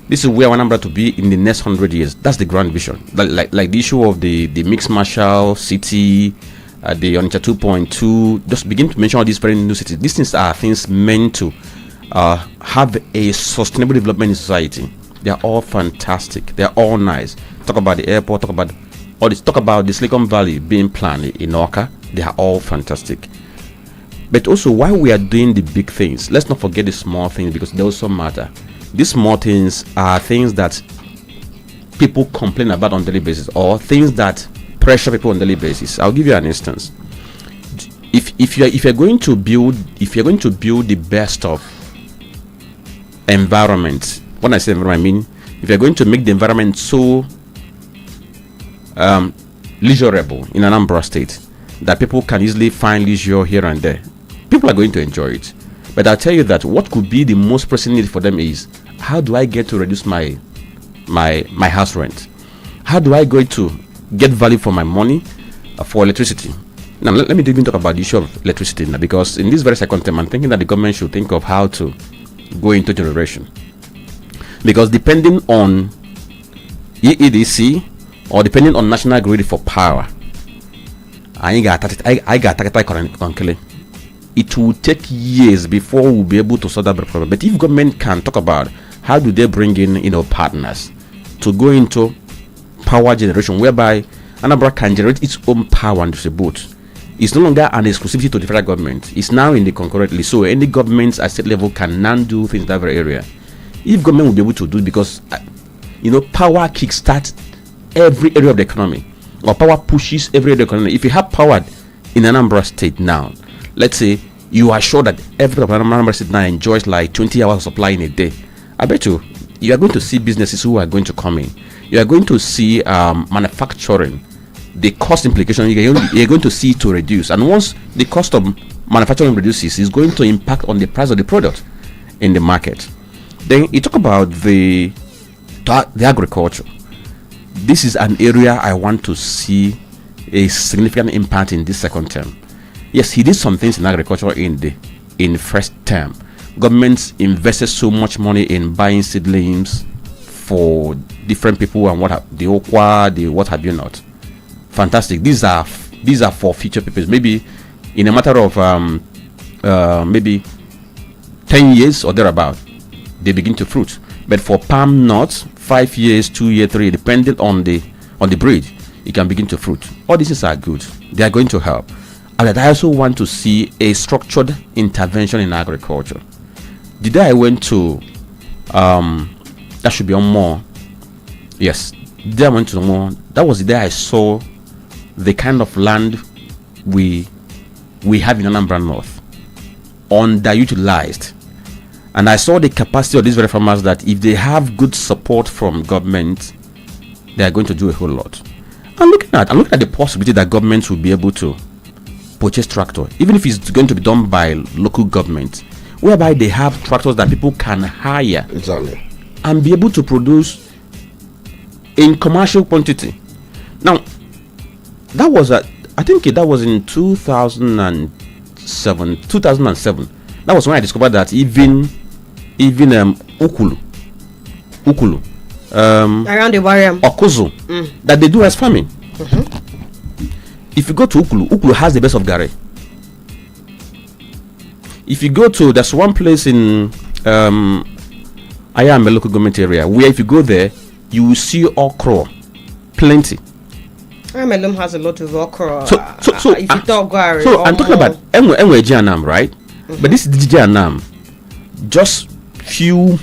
This is where Anambra to be in the next 100 years. That's the grand vision. Like the issue of the mixed martial city, the Onitsha 2.2, just begin to mention all these very new cities. These things are things meant to have a sustainable development in society. They are all fantastic. They are all nice. Talk about the airport, talk about the Silicon Valley being planned in Oka. They are all fantastic. But also, while we are doing the big things, let's not forget the small things, because they also matter. These small things are things that people complain about on a daily basis, or things that pressure people on a daily basis. I'll give you an instance. If you're going to build the best of environment, when I say environment, I mean if you're going to make the environment so leisurable in Anambra State that people can easily find leisure here and there, people are going to enjoy it. But I'll tell you that what could be the most pressing need for them is, how do I get to reduce my house rent? How do I go to get value for my money for electricity? Now let me even talk about the issue of electricity now, because in this very second term I'm thinking that the government should think of how to go into generation, because depending on EEDC or depending on national grid for power, I got it will take years before we'll be able to solve that problem. But if government can talk about how do they bring in partners to go into power generation, whereby Anambra can generate its own power and distribute, it's no longer an exclusivity to the federal government. It's now in the concurrently. So any governments at state level can now do things in that very area. If government will be able to do it, because power kickstarts every area of the economy, or power pushes every area of the economy. If you have power in Anambra State now, let's say you are sure that every Anambra State now enjoys like 20 hours of supply in a day, I bet you are going to see businesses who are going to come in. You are going to see manufacturing, the cost implication you're going to see to reduce. And once the cost of manufacturing reduces, it's going to impact on the price of the product in the market. Then you talk about the agriculture. This is an area I want to see a significant impact in this second term. Yes, he did some things in agriculture in first term. Governments invested so much money in buying seedlings for different people and what have you not. Fantastic. These are for future purpose. Maybe in a matter of maybe 10 years or thereabout, they begin to fruit. But for palm nuts, 5 years, 2 years, 3, depending on the on the bridge, it can begin to fruit. All these things are good. They are going to help. And I also want to see a structured intervention in agriculture. The day I went to, that should be on more. Yes, the day I went to more. That was the day I saw the kind of land we have in Anambra North, underutilized. And I saw the capacity of these very farmers that if they have good support from government, they are going to do a whole lot. I'm looking at the possibility that government will be able to purchase tractor, even if it's going to be done by local government, whereby they have tractors that people can hire and be able to produce in commercial quantity. Now, that was I think that was in 2007. That was when I discovered that even Ukulu around the Wariam Okozo that they do as farming. If you go to Ukulu has the best of Gare. If you go to, there's one place in I am a local government area where if you go there, you will see okra plenty. Amelum has a lot of okra. So if you talk Gare, so I'm talking about Enwe Janam, right? But this is Janam. Just few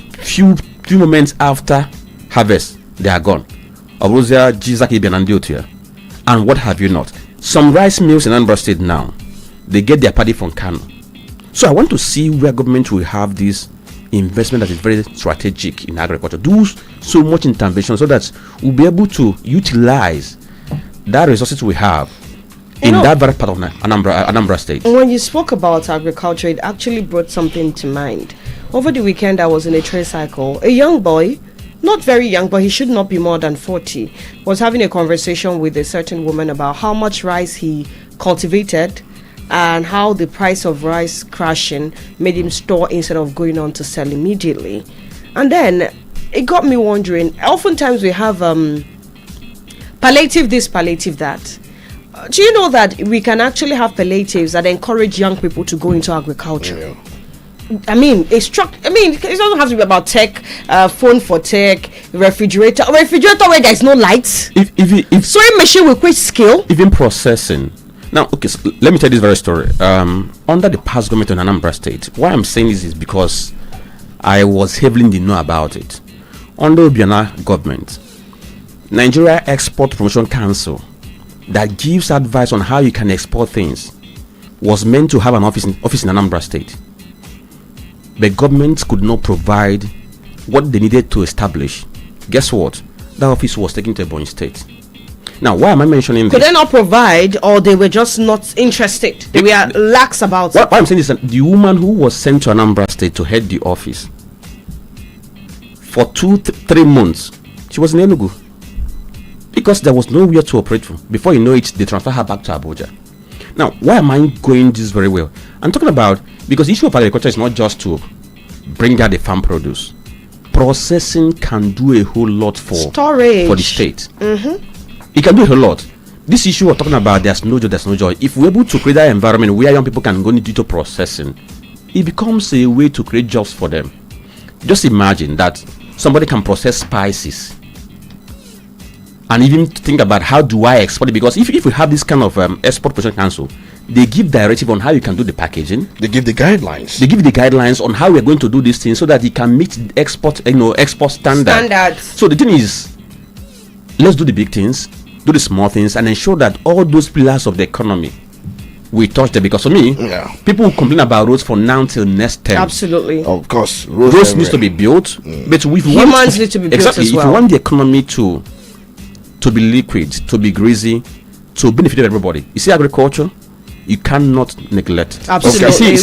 moments after harvest, they are gone. Obozia, Jizaki, Benandiotia, and what have you not? Some rice mills in Anambra State now, they get their paddy from Kano. So I want to see where government will have this investment that is very strategic in agriculture. Do so much intervention so that we'll be able to utilize that resources we have in that very part of Anambra State. When you spoke about agriculture, it actually brought something to mind. Over the weekend, I was in a tricycle. A young boy, not very young, but he should not be more than 40, was having a conversation with a certain woman about how much rice he cultivated and how the price of rice crashing made him store instead of going on to sell immediately. And then it got me wondering, oftentimes we have palliative this, palliative that. Do you know that we can actually have palliatives that encourage young people to go into agriculture? Yeah. I mean, it doesn't have to be about tech, phone for tech, refrigerator where there's no lights. If sewing machine with quick skill. Even processing. Now, okay, so let me tell you this very story. Under the past government in Anambra State, why I'm saying this is because I was heavily in the know about it. Under Obiana government, Nigeria Export Promotion Council, that gives advice on how you can export things, was meant to have an office in Anambra State. The government could not provide what they needed to establish. Guess what? That office was taken to Ebonyi State. Now, why am I mentioning this? Could they not provide, or they were just not interested? They were lax about it. What I'm saying is that the woman who was sent to Anambra State to head the office, for 2-3 months, she was in Enugu. Because there was nowhere to operate from. Before you know it, they transfer her back to Abuja. Now, why am I going this very well? I'm talking about, because the issue of agriculture is not just to bring out the farm produce. Processing can do a whole lot for storage for the state. It can do a whole lot. This issue we're talking about, there's no joy. If we're able to create that environment where young people can go into processing, it becomes a way to create jobs for them. Just imagine that somebody can process spices and even think about how do I export it, because if we have this kind of export promotion council, they give directive on how you can do the packaging. They give the guidelines. They give the guidelines on how we're going to do these things so that it can meet export standards. So the thing is, let's do the big things, do the small things, and ensure that all those pillars of the economy we touch them. Because for me, people will complain about roads from now till next term. Absolutely, of course, roads needs to be built, but if humans need to be built as well. If you want the economy to be liquid, to be greasy, to benefit everybody, you see, agriculture, you cannot neglect it. Absolutely.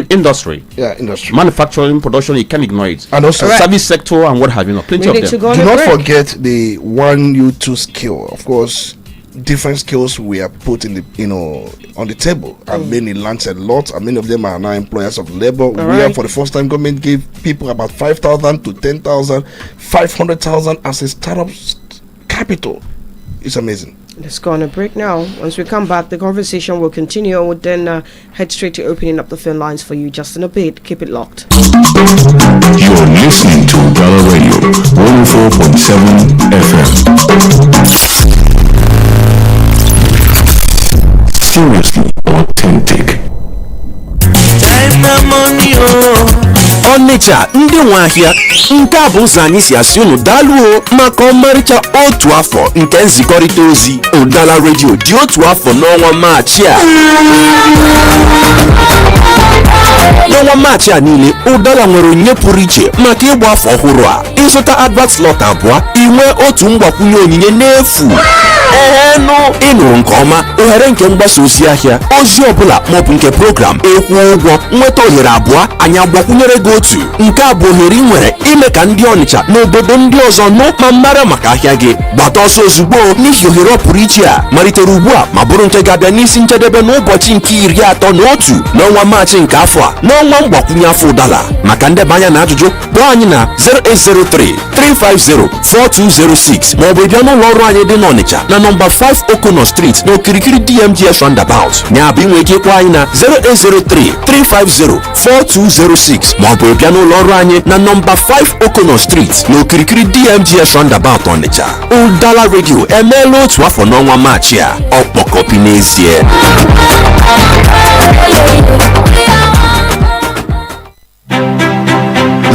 Industry. Yeah, industry. Manufacturing, production, you can't ignore it. And also service sector and what have you. Plenty of them. Do not forget the 1U2 skill. Of course, different skills we are put in the on the table. And many learned a lot, and many of them are now employers of labor. For the first time, government gave people about 5,000 to 10,000, 500,000 as a startup capital. It's amazing. Let's go on a break now. Once we come back, the conversation will continue. We'll then head straight to opening up the phone lines for you just in a bit. Keep it locked. You're listening to Udala Radio 104.7 FM. Seriously authentic. Onitsha ndị nwe ahịa nke a bụ ụzọ anyị si asị unu daluo maka ọmarịcha otu afọ nke nzikọrịta ozi Udala Radio dị otu afọ n'ọnwa Maachị a. N'ọnwa Maachị a niile Udala nwere onyinye pụrụ iche maka ịgba afọ ọhụrụ a. Ịzụta advert slot abụọ inwe otu mgbakwunye onyinye n'efu. Ịnụrụ nke ọma, ohere nke mgbasa ozi ahịa ozi ọbụla maọbụ nke program ekwu ụgwọ nweta ohere abụọ anyị agbakwunyere gị otu. Nke a bụ ohere ị nwere ime ka ndị Ọnịcha n'obodo ndị ọzọ nụ ma mara maka ahịa gị. Gbata ọsọ ozugbo n'ihi ohere ọpụrụ iche a malitere ugbu a ma bụrụ nke ga-abịa n'isi njedebe n'ụbọchị nke 31 n'ọnwa Maachị nke afọ a n'ọnwa mgbakwunye afọ Udala. Maka ndebanya na ajụjụ kpọọ anyị na 0803-350-4206 maọbụ bịa n'ụlọ ọrụ anyị dị n'Ọnịcha na nọmba 5 Okono Street n'okirikiri DMGS Roundabout. Ya bụ inwe ike ịkpọ anyị na 0803-350-4206 maọbụ bịa n'ụlọ ọrụ anyị na nọmba 5 Okono Street n'okirikiri DMGS Roundabout Ọnịcha. Udala Radio emeela otu afọ n'ọnwa Maachị a. Ọkpọkọpi n'ezie.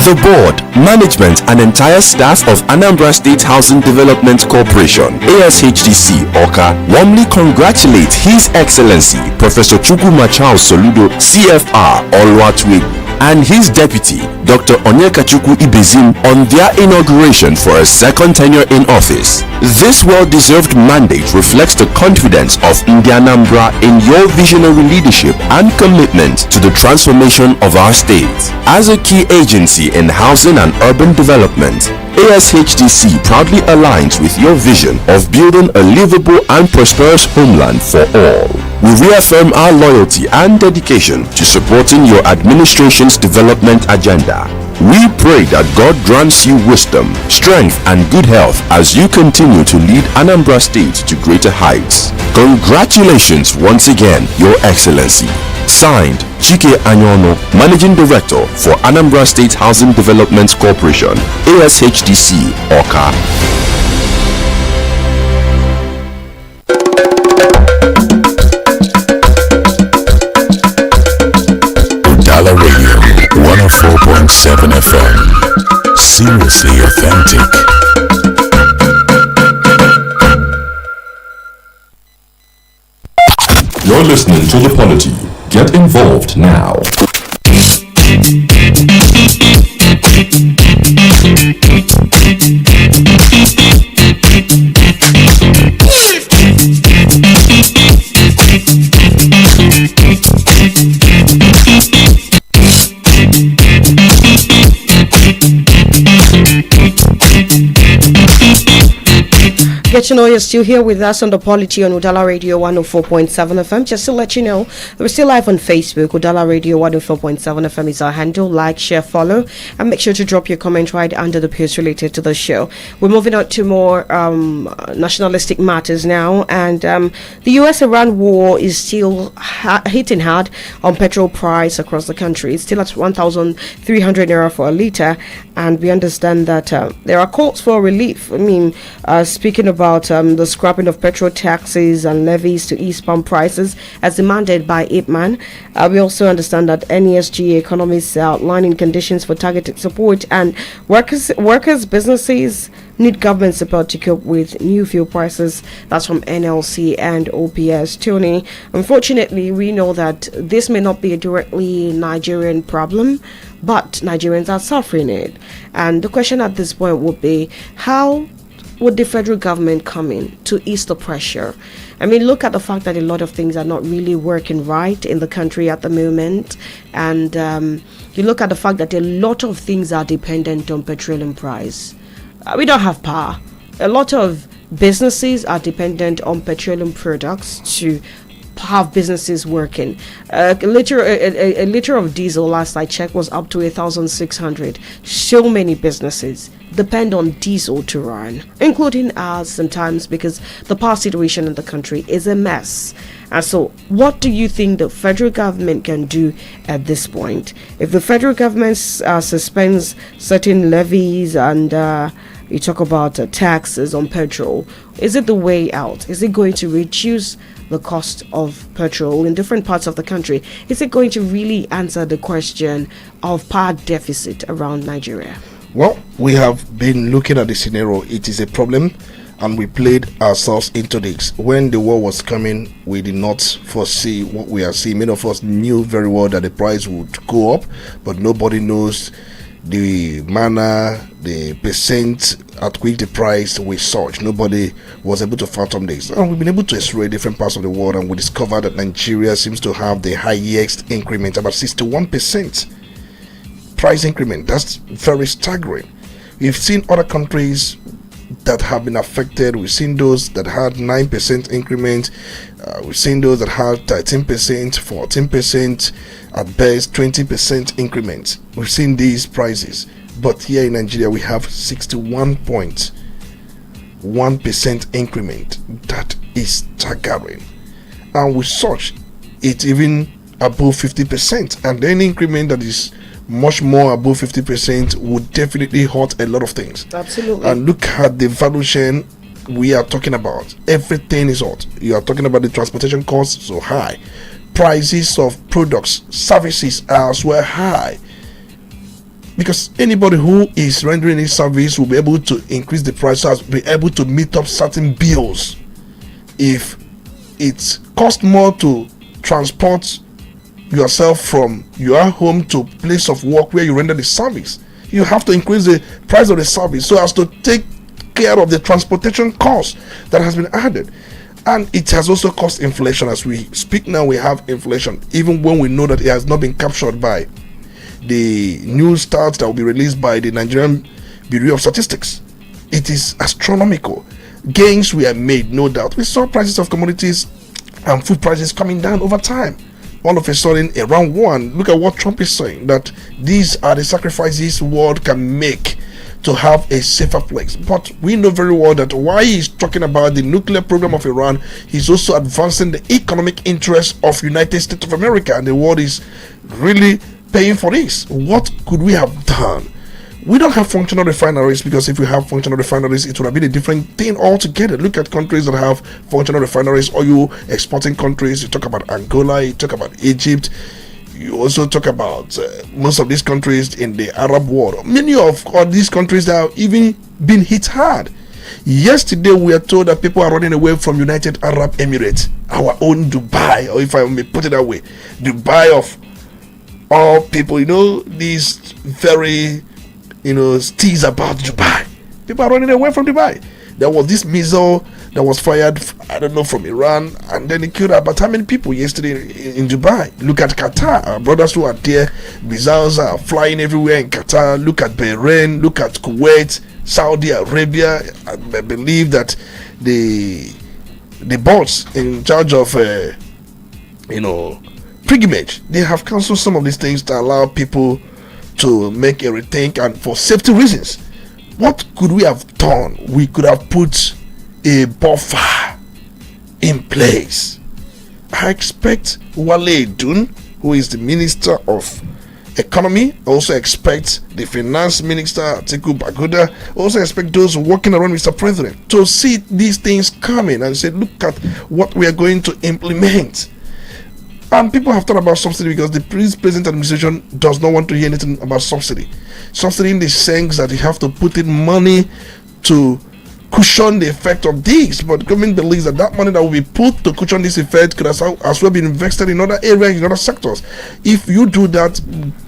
The board, management and entire staff of Anambra State Housing Development Corporation, ASHDC, Oka, warmly congratulate His Excellency Professor Chukwuma Charles Soludo, CFR, Oluwatwe, and his deputy, Dr. Onyekachukwu Ibezim, on their inauguration for a second tenure in office. This well-deserved mandate reflects the confidence of Anambra in your visionary leadership and commitment to the transformation of our state. As a key agency in housing and urban development, ASHDC proudly aligns with your vision of building a livable and prosperous homeland for all. We reaffirm our loyalty and dedication to supporting your administration's development agenda. We pray that God grants you wisdom, strength, and good health as you continue to lead Anambra State to greater heights. Congratulations once again, Your Excellency. Signed, Chike Anyono, Managing Director for Anambra State Housing Development Corporation, ASHDC, Oka. Udala Radio 104.7 FM. Seriously authentic. You're listening to the Polity. Get involved now. Get to know you're still here with us on the Polity on Udala Radio 104.7 FM. Just to let you know, we're still live on Facebook. Udala Radio 104.7 FM is our handle. Like, share, follow, and make sure to drop your comment right under the post related to the show. We're moving on to more nationalistic matters now, and the US-Iran war is still hitting hard on petrol price across the country. It's still at 1,300 naira for a litre, and we understand that there are calls for relief. I mean, speaking about the scrapping of petrol taxes and levies to ease pump prices as demanded by IPMAN. We also understand that NESG economists are outlining conditions for targeted support, and workers, businesses need government support to cope with new fuel prices. That's from NLC and OPS. Tony, unfortunately, we know that this may not be a directly Nigerian problem, but Nigerians are suffering it. And the question at this point would be, how would the federal government come in to ease the pressure? I mean, look at the fact that a lot of things are not really working right in the country at the moment. And you look at the fact that a lot of things are dependent on petroleum price. We don't have power. A lot of businesses are dependent on petroleum products to have businesses working. A liter of diesel, last I checked, was up to 1,600. So many businesses depend on diesel to run, including ours sometimes, because the power situation in the country is a mess. And so, what do you think the federal government can do at this point? If the federal government suspends certain levies and you talk about taxes on petrol, is it the way out? Is it going to reduce the cost of petrol in different parts of the country? Is it going to really answer the question of power deficit around Nigeria? Well, we have been looking at the scenario. It is a problem, and we played ourselves into this. When the war was coming, we did not foresee what we are seeing. Many of us knew very well that the price would go up, but nobody knows the manner, the percent at which the price will surge. Nobody was able to fathom this. And we've been able to explore different parts of the world, and we discovered that Nigeria seems to have the highest increment, about 61% price increment. That's very staggering. We've seen other countries that have been affected. We've seen those that had 9% increment. We've seen those that had 13%, 14%, at best 20% increment. We've seen these prices. But here in Nigeria, we have 61.1% increment. That is staggering. And with such, it's even above 50%. And any increment that is much more above 50% would definitely hurt a lot of things. Absolutely. And look at the value chain we are talking about. Everything is hot. You are talking about the transportation costs so high. Prices of products, services are as well high. Because anybody who is rendering a service will be able to increase the prices, be able to meet up certain bills. If it costs more to transport yourself from your home to place of work where you render the service, you have to increase the price of the service so as to take care of the transportation cost that has been added. And it has also caused inflation. As we speak now, we have inflation, even when we know that it has not been captured by the new stats that will be released by the Nigerian Bureau of Statistics. It is astronomical. Gains were made, no doubt. We saw prices of commodities and food prices coming down over time. All of a sudden, around one, look at what Trump is saying, that these are the sacrifices the world can make to have a safer place. But we know very well that while he's talking about the nuclear program of Iran, he's also advancing the economic interests of United States of America, and the world is really paying for this. What could we have done? We don't have functional refineries, because if we have functional refineries, it would have been a different thing altogether. Look at countries that have functional refineries, oil exporting countries. You talk about Angola, you talk about Egypt, you also talk about most of these countries in the Arab world. Many of all these countries that have even been hit hard. Yesterday, we are told that people are running away from United Arab Emirates, our own Dubai, or if I may put it that way, Dubai of all people. You know, these very steez about Dubai. People are running away from Dubai. There was this missile that was fired, I don't know, from Iran, and then it killed about how many people yesterday in Dubai. Look at Qatar, our brothers who are there. Missiles are flying everywhere in Qatar. Look at Bahrain, look at Kuwait, Saudi Arabia. I believe that the boss in charge of pilgrimage, they have cancelled some of these things to allow people to make a rethink, and for safety reasons. What could we have done? We could have put a buffer in place. I expect Wale Dun, who is the Minister of Economy, also expect the Finance Minister Atiku Baguda, also expect those working around Mr. President to see these things coming and say, look at what we are going to implement. And people have thought about subsidy, because the present administration does not want to hear anything about subsidy. Subsidy in the sense that you have to put in money to cushion the effect of this. But the government believes that money that will be put to cushion this effect could as well be invested in other areas, in other sectors. If you do that,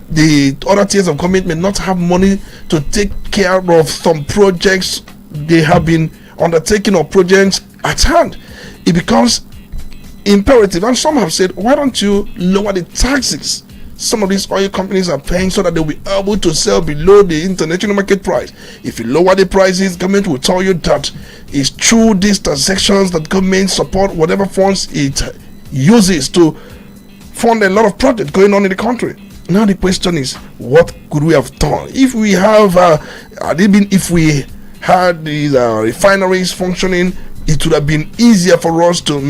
the other tiers of government may not have money to take care of some projects they have been undertaking, or projects at hand. It becomes imperative, and some have said, why don't you lower the taxes some of these oil companies are paying, so that they'll be able to sell below the international market price? If you lower the prices, government will tell you that it's through these transactions that government support whatever funds it uses to fund a lot of projects going on in the country. Now the question is, what could we have done if we have, if we had these refineries functioning? It would have been easier for us to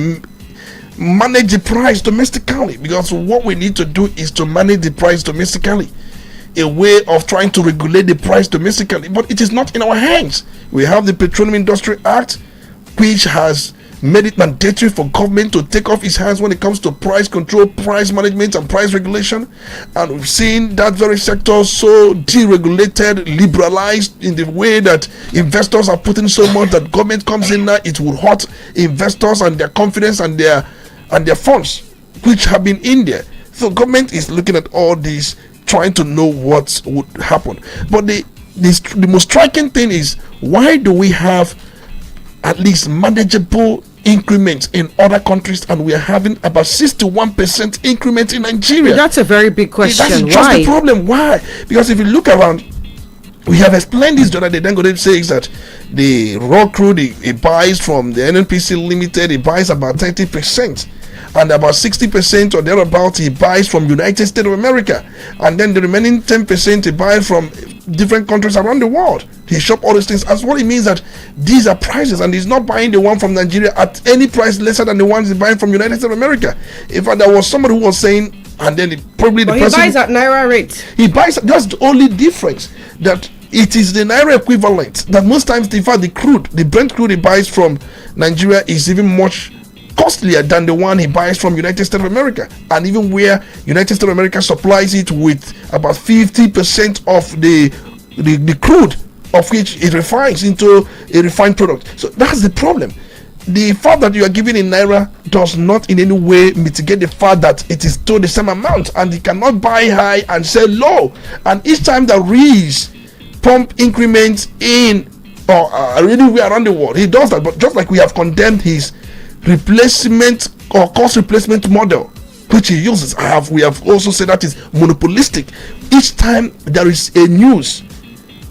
manage the price domestically, because what we need to do is to manage the price domestically, a way of trying to regulate the price domestically, but it is not in our hands. We have the Petroleum Industry Act, which has made it mandatory for government to take off its hands when it comes to price control, price management, and price regulation. And we've seen that very sector so deregulated, liberalized in the way that investors are putting so much that government comes in now, it will hurt investors and their confidence and their funds, which have been in there. So government is looking at all this, trying to know what would happen. But the most striking thing is, why do we have at least manageable increments in other countries, and we are having about 61% increment in Nigeria? That's a very big question. That's just the problem. Why? Because if you look around, we have explained this the other day. Dangote says that the raw crude he buys from the NNPC Limited, he buys about 30%, and about 60% or thereabouts he buys from United States of America, and then the remaining 10% he buys from different countries around the world. He shop all these things. As what it means that these are prices, and he's not buying the one from Nigeria at any price lesser than the ones he's buying from United States of America. In fact, there was somebody who was saying, and then probably the person he buys at Naira rate. He buys. That's the only difference, that it is the Naira equivalent. That most times, in fact, the Brent crude he buys from Nigeria is even much costlier than the one he buys from United States of America, and even where United States of America supplies it with about 50% of the crude of which it refines into a refined product. So that's the problem. The fact that you are giving in Naira does not in any way mitigate the fact that it is still the same amount, and you cannot buy high and sell low. And each time there is pump increments in or anywhere around the world, he does that. But just like we have condemned his replacement or cost replacement model, which he uses, we have also said that is monopolistic. Each time there is a news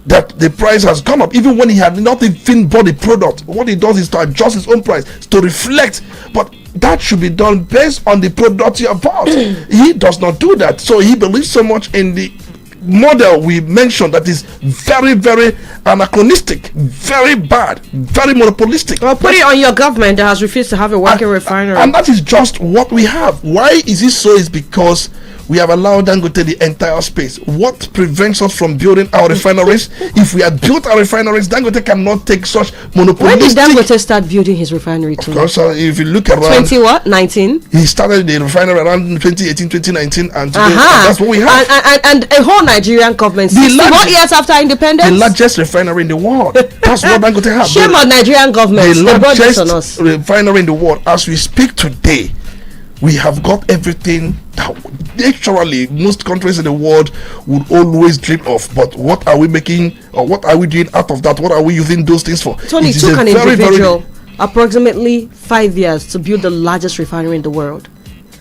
that the price has gone up, even when he had not even bought the product, what he does is to adjust his own price to reflect. But that should be done based on the product you have bought. He does not do that. So he believes so much in the model we mentioned that is very, very anachronistic, very bad, very monopolistic. Well, put it on your government that has refused to have a working refinery. And that is just what we have. Why is it so? Is because we have allowed Dangote the entire space. What prevents us from building our refineries? If we had built our refineries, Dangote cannot take such monopolistic. When did Dangote start building his refinery too? Because if you look around 19? He started the refinery around 2018, 2019, and today, and that's what we have. And a whole Nigerian government. 61 years after independence, the largest refinery in the world. That's what Dangote has. Shame on Nigerian government. The largest refinery in the world. As we speak today, we have got everything that naturally most countries in the world would always dream of. But what are we making, or what are we doing out of that? What are we using those things for? Tony, it took an individual approximately 5 years to build the largest refinery in the world.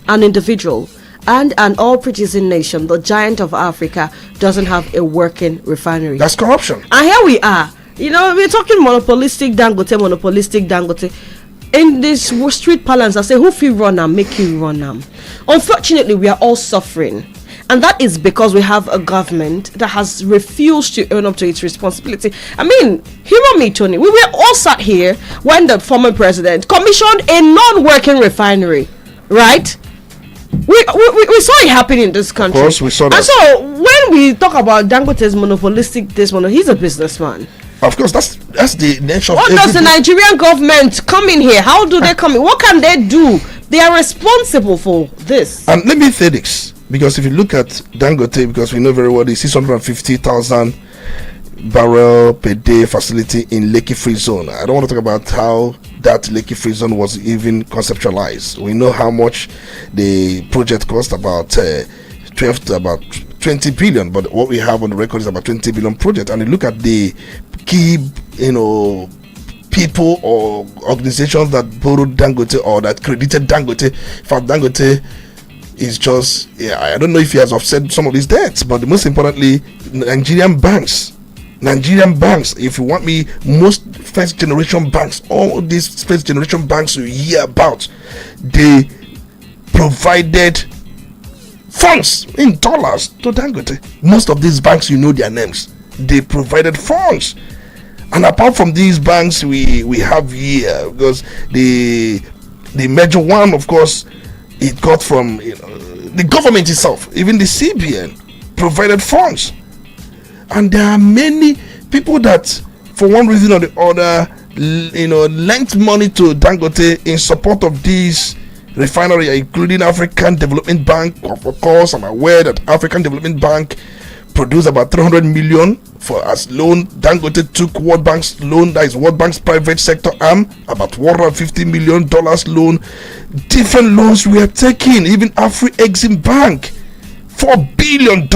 An individual and an all-producing nation, the giant of Africa, doesn't have a working refinery. That's corruption. And here we are. You know, we're talking monopolistic Dangote. In this street parlance, I say, who feel run am, make you run am. Unfortunately, we are all suffering. And that is because we have a government that has refused to own up to its responsibility. I mean, humor me, Tony. We were all sat here when the former president commissioned a non-working refinery, right? We saw it happen in this country. Of course, we saw that. And so, when we talk about Dangote's monopolistic, he's a businessman. Of course, that's the nature of what does the Nigerian government come in here? How do they come in? What can they do? They are responsible for this. And let me say this, because if you look at Dangote, because we know very well the 650,000 barrel per day facility in Lekki Free Zone. I don't want to talk about how that Lekki Free Zone was even conceptualized. We know how much the project cost, about 12 to about 20 billion, but what we have on the record is about 20 billion project. And you look at the key, people or organizations that borrowed Dangote or that credited Dangote. In fact, Dangote is just, I don't know if he has offset some of his debts, but most importantly, Nigerian banks, if you want me, most first generation banks, all these first generation banks you hear about, they provided funds in dollars to Dangote. Most of these banks, you know their names. They provided funds. And apart from these banks, we have here, because the major one, of course, it got from the government itself. Even the CBN provided funds. And there are many people that, for one reason or the other, lent money to Dangote in support of this refinery, including African Development Bank. Of course, I'm aware that African Development Bank produced about 300 million for as loan. Dangote took World Bank's loan, that is World Bank's private sector arm, about $150 million loan. Different loans were taken. Even Afri-Exim Bank, $4 billion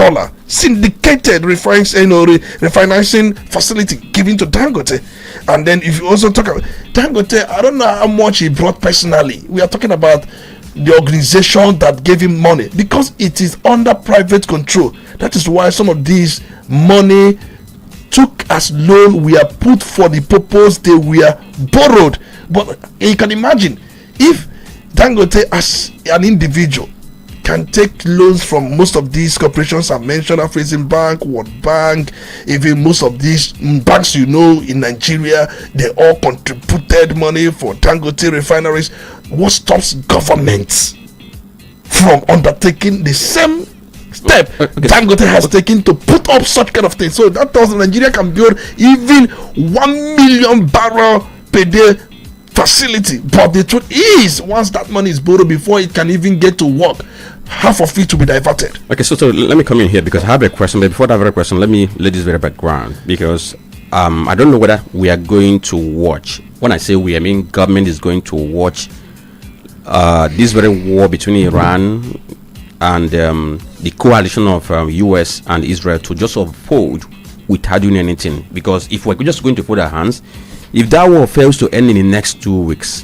syndicated refinancing facility given to Dangote. And then if you also talk about Dangote, I don't know how much he brought personally. We are talking about the organization that gave him money, because it is under private control. That is why some of these money took as loan were put for the purpose they were borrowed. But you can imagine if Dangote as an individual can take loans from most of these corporations I mentioned, Afri-Exim Bank, World Bank, even most of these banks in Nigeria, they all contributed money for Dangote refineries. What stops governments from undertaking the same step Dangote has taken to put up such kind of things? So that tells Nigeria can build even 1 million barrel per day facility. But the truth is, once that money is borrowed, before it can even get to work, half of it to be diverted. Okay, so let me come in here, because I have a question. But before I have a question, let me lay this very background, because I don't know whether we are going to watch. When I say we, I mean government is going to watch this very war between Iran and the coalition of US and Israel to just unfold without doing anything. Because if we're just going to put our hands, if that war fails to end in the next 2 weeks,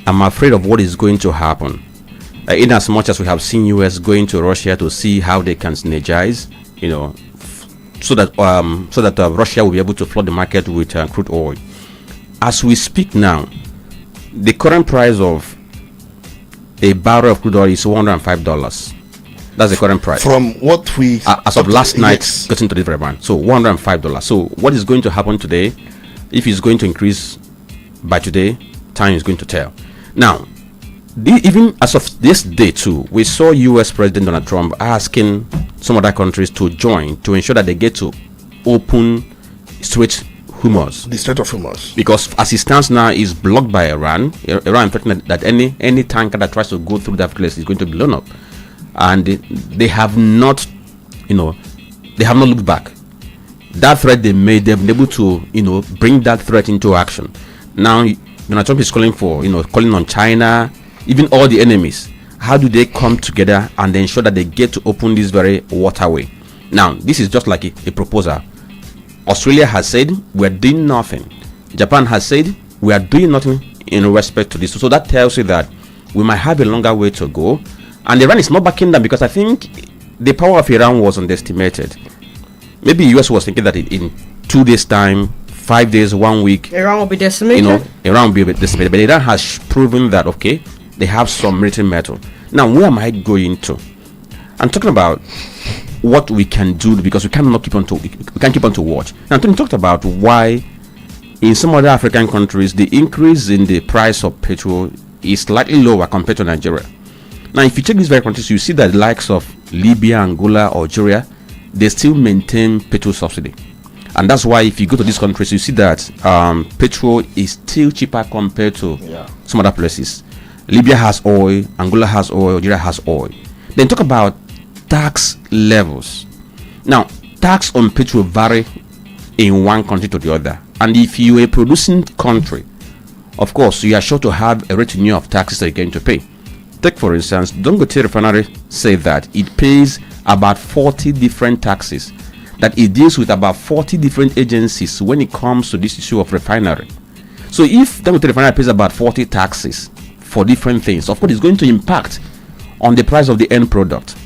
I'm afraid of what is going to happen. In as much as we have seen US going to Russia to see how they can synergize, so that Russia will be able to flood the market with crude oil. As we speak now, the current price of a barrel of crude oil is $105. That's the current price. From what we as of last night, getting to the very man. So $105. So what is going to happen today? If it's going to increase by today, time is going to tell. Now, even as of this day too, we saw US President Donald Trump asking some other countries to join to ensure that they get to open Strait Hormuz. The Strait of Hormuz. Because as it stands now, is blocked by Iran. Iran threatening that any tanker that tries to go through that place is going to be blown up. And they have not, looked back. That threat they made, they've been able to, bring that threat into action. Now, Donald Trump is calling on China, even all the enemies. How do they come together and ensure that they get to open this very waterway? Now, this is just like a proposal. Australia has said we're doing nothing. Japan has said we are doing nothing in respect to this. So that tells you that we might have a longer way to go. And Iran is not backing down, because I think the power of Iran was underestimated. Maybe US was thinking that in 2 days' time, 5 days, 1 week, Iran will be decimated. Iran will be decimated. But Iran has proven that they have some military metal. Now, where am I going to? I'm talking about what we can do, because we can't keep on to watch. Now, Anthony talked about why in some other African countries the increase in the price of petrol is slightly lower compared to Nigeria. Now, if you check these very countries, you see that the likes of Libya, Angola, Algeria, they still maintain petrol subsidy. And that's why if you go to these countries, you see that petrol is still cheaper compared to some other places. Libya has oil, Angola has oil, Algeria has oil. Then talk about tax levels. Now, tax on petrol vary in one country to the other. And if you are a producing country, of course, you are sure to have a retinue of taxes that you're going to pay. Take, for instance, Dangote Refinery say that it pays about 40 different taxes, that it deals with about 40 different agencies when it comes to this issue of refinery. So if Dangote Refinery pays about 40 taxes for different things, of course it's going to impact on the price of the end product.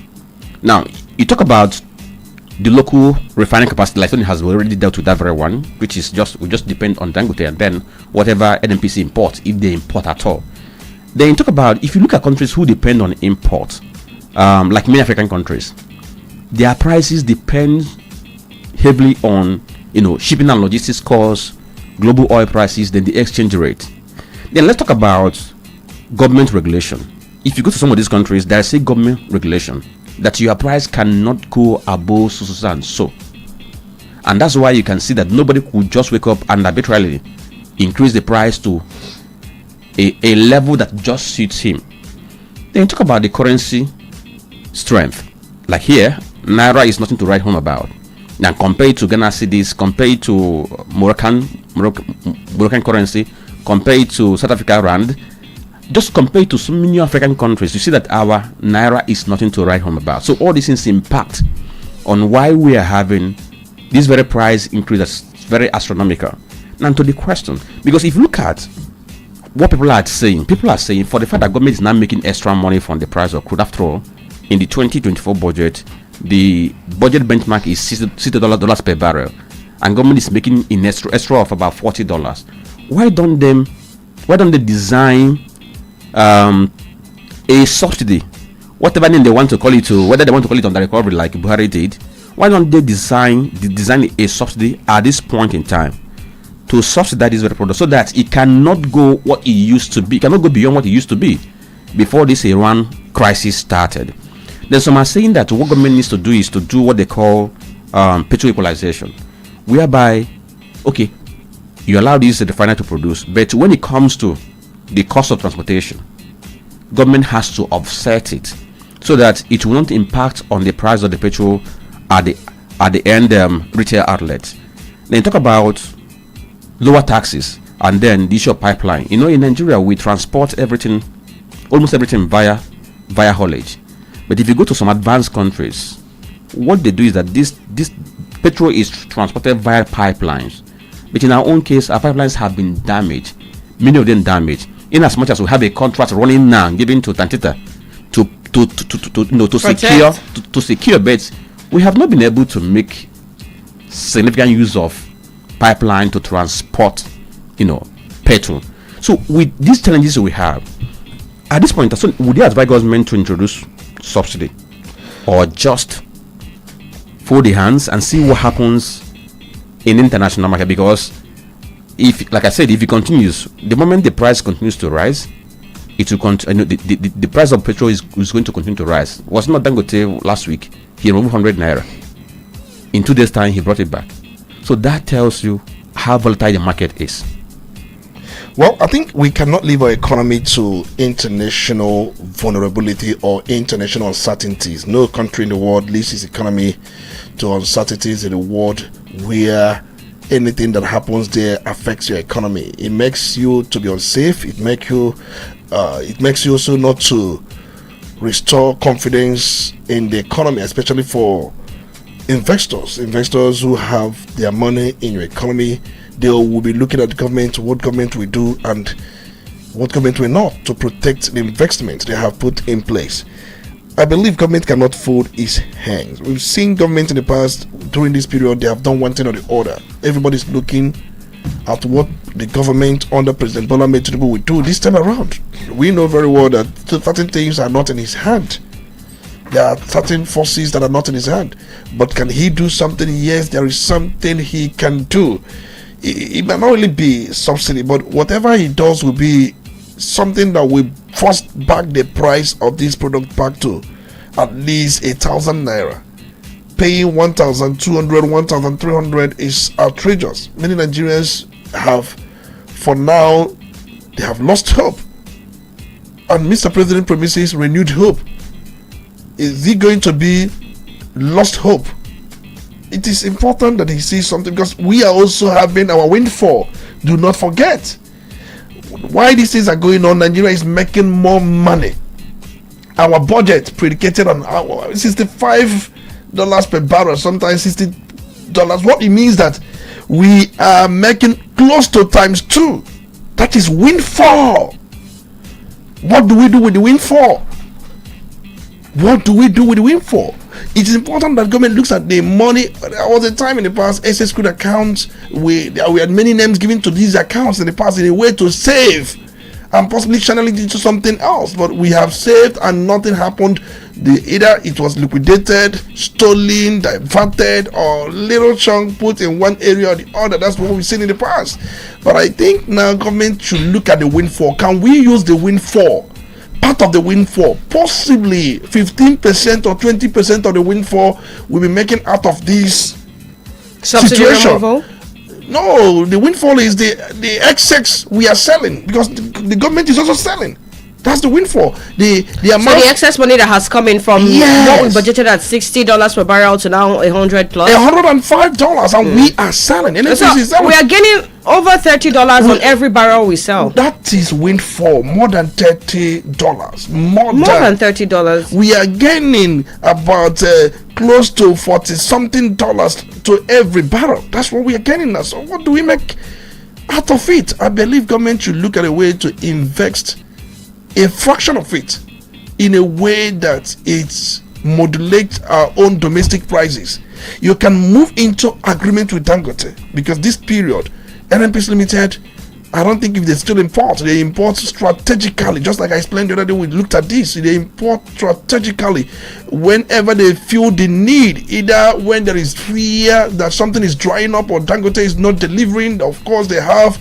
Now, you talk about the local refining capacity, like Tony has already dealt with that very one, which is we just depend on Dangote and then whatever NNPC imports, if they import at all. Then talk about, if you look at countries who depend on import, like many African countries, their prices depend heavily on shipping and logistics costs, global oil prices, then the exchange rate. Then let's talk about government regulation. If you go to some of these countries, there is a government regulation that your price cannot go above so and so. And that's why you can see that nobody could just wake up and arbitrarily increase the price to a level that just suits him. Then talk about the currency strength. Like here, Naira is nothing to write home about. Now compare it to Ghana cedis, compare it to Moroccan currency, compare it to South Africa rand, just compare it to so many African countries, you see that our Naira is nothing to write home about. So all these things impact on why we are having this very price increase that's very astronomical. Now to the question, because if you look at what people are saying for the fact that government is now making extra money from the price of crude. After all, in the 2024 budget, the budget benchmark is $60 per barrel, and government is making an extra of about $40. Why don't they design a subsidy, whatever name they want to call it, to whether they want to call it on the recovery like Buhari did? Why don't they design a subsidy at this point in time to subsidize this very product, so that it cannot go what it used to be, cannot go beyond what it used to be before this Iran crisis started? Then some are saying that what government needs to do is to do what they call petrol equalization, whereby, okay, you allow this refiner to produce, but when it comes to the cost of transportation, government has to offset it so that it will not impact on the price of the petrol at the end retail outlet. Then talk about lower taxes, and then the issue of pipeline. In Nigeria we transport almost everything via haulage. But if you go to some advanced countries, what they do is that this petrol is transported via pipelines. But in our own case, our pipelines have been damaged, many of them damaged. In as much as we have a contract running now given to Tantita to secure beds, we have not been able to make significant use of pipeline to transport petrol. So with these challenges we have at this point, would you advise government to introduce subsidy, or just fold the hands and see what happens in international market? Because if, like I said, if it continues, the moment the price continues to rise, it will continue. The price of petrol is going to continue to rise. Was not Dangote last week? He removed 100 naira. In 2 days' time, he brought it back. So that tells you how volatile the market is. Well, I think we cannot leave our economy to international vulnerability or international uncertainties. No country in the world leaves its economy to uncertainties in the world where anything that happens there affects your economy. It makes you to be unsafe. It makes you also not to restore confidence in the economy, especially for investors who have their money in your economy. They will be looking at the government, what government will do and what government will not, to protect the investment they have put in place. I believe government cannot fold its hands. We've seen government in the past, during this period, they have done one thing or the other. Everybody's looking at what the government under President Bola Ahmed Tinubu will do this time around. We know very well that certain things are not in his hand. There are certain forces that are not in his hand. But can he do something? Yes, there is something he can do. It might not really be subsidy, but whatever he does will be something that will force back the price of this product back to at least 1,000 naira. Paying 1,200, 1,300 is outrageous. Many Nigerians have, for now, they have lost hope. And Mr. President promises renewed hope. Is it going to be lost hope? It is important that he sees something, because we are also having our windfall. Do not forget. Why these things are going on, Nigeria is making more money. Our budget predicated on $65 per barrel, sometimes $60. What it means that we are making close to ×2. That is windfall. What do we do with the windfall? It is important that government looks at the money. There was a time in the past, SS accounts, we had many names given to these accounts in the past in a way to save and possibly channel it into something else. But we have saved and nothing happened. Either it was liquidated, stolen, diverted, or little chunk put in one area or the other. That's what we've seen in the past. But I think now government should look at the windfall. Can we use the windfall, part of the windfall, possibly 15% or 20% of the windfall we'll be making out of this situation? No, the windfall is the excess we are selling, because the government is also selling. That's the windfall. The amount. So the excess money that has come in from what we budgeted at $60 per barrel to now $100 plus. $105, and we are selling. So we are gaining over $30 on every barrel we sell. That is windfall. More than $30. More than $30. We are gaining about close to $40-something to every barrel. That's what we are gaining now. So what do we make out of it? I believe government should look at a way to invest a fraction of it in a way that it modulates our own domestic prices. You can move into agreement with Dangote, because this period, NNPC Limited, I don't think if they still import, they import strategically. Just like I explained the other day, we looked at this. They import strategically whenever they feel the need, either when there is fear that something is drying up or Dangote is not delivering. Of course, they have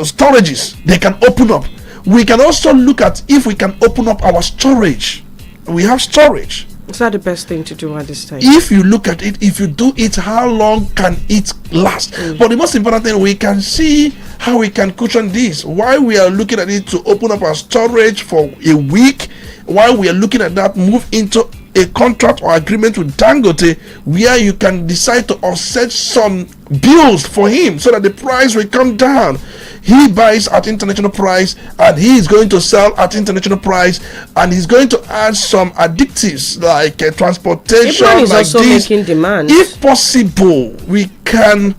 storages they can open up. We can also look at if we can open up our storage. We have storage. Is that the best thing to do at this time? If you look at it, if you do it, how long can it last? But the most important thing, we can see how we can cushion this. While we are looking at it to open up our storage for a week, while we are looking at that, move into a contract or agreement with Dangote where you can decide to offset some bills for him so that the price will come down. He buys at international price and he is going to sell at international price, and he's going to add some additives like transportation. Everyone is like also this. making demands. If possible, we can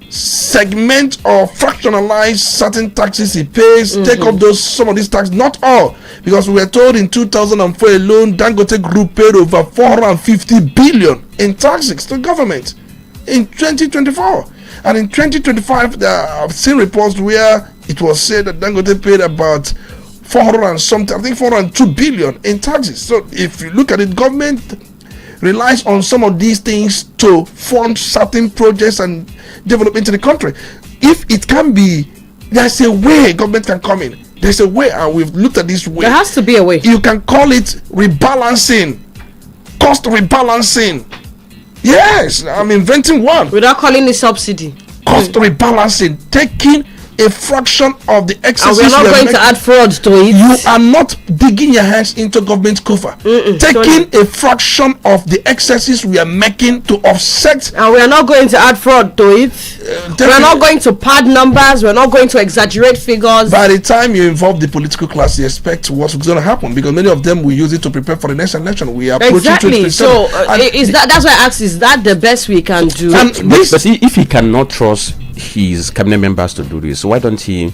segment or fractionalize certain taxes he pays, take up some of these taxes, not all, because we were told in 2004 alone Dangote Group paid over 450 billion in taxes to government in 2024, and in 2025 I've seen reports where it was said that Dangote paid about 400 and something, I think 402 billion in taxes. So if you look at it, government relies on some of these things to fund certain projects and development in the country. If it can be, there's a way government can come in. There's a way, and we've looked at this way. There has to be a way. You can call it rebalancing, cost rebalancing. Yes, I'm inventing one. Without calling it subsidy. Cost rebalancing, taking a fraction of the excess. And we're not going to add fraud to it. You are not digging your hands into government cover. Taking a fraction of the excesses we are making to offset. And we are not going to add fraud to it. We're not going to pad numbers. We're not going to exaggerate figures. By the time you involve the political class, you expect what's going to happen, because many of them will use it to prepare for the next election. We are exactly. So that's why I asked, is that the best we can do? But see, if he cannot trust his cabinet members to do this, why don't he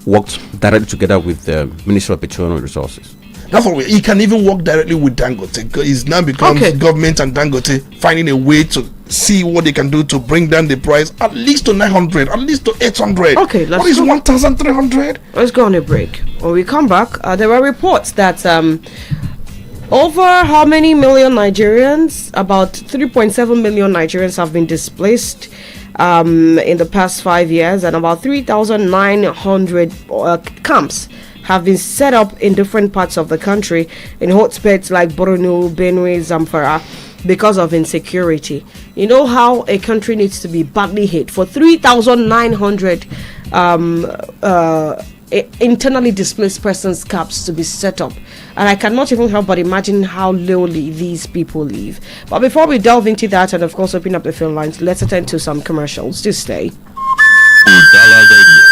work directly together with the Ministry of Petroleum Resources? That's what he can even work directly with Dangote. It's now becomes government and Dangote finding a way to see what they can do to bring down the price at least to 900, at least to 800. Okay, what is 1,300? Let's go on a break. When we come back, there were reports that over how many million Nigerians? About 3.7 million Nigerians have been displaced in the past 5 years, and about 3,900 camps have been set up in different parts of the country in hotspots like Borno, Benue, Zamfara, because of insecurity. You know how a country needs to be badly hit for 3,900 internally displaced persons camps to be set up, and I cannot even help but imagine how lowly these people live. But before we delve into that, and of course open up the phone lines, let's attend to some commercials. Just stay. Udala Radio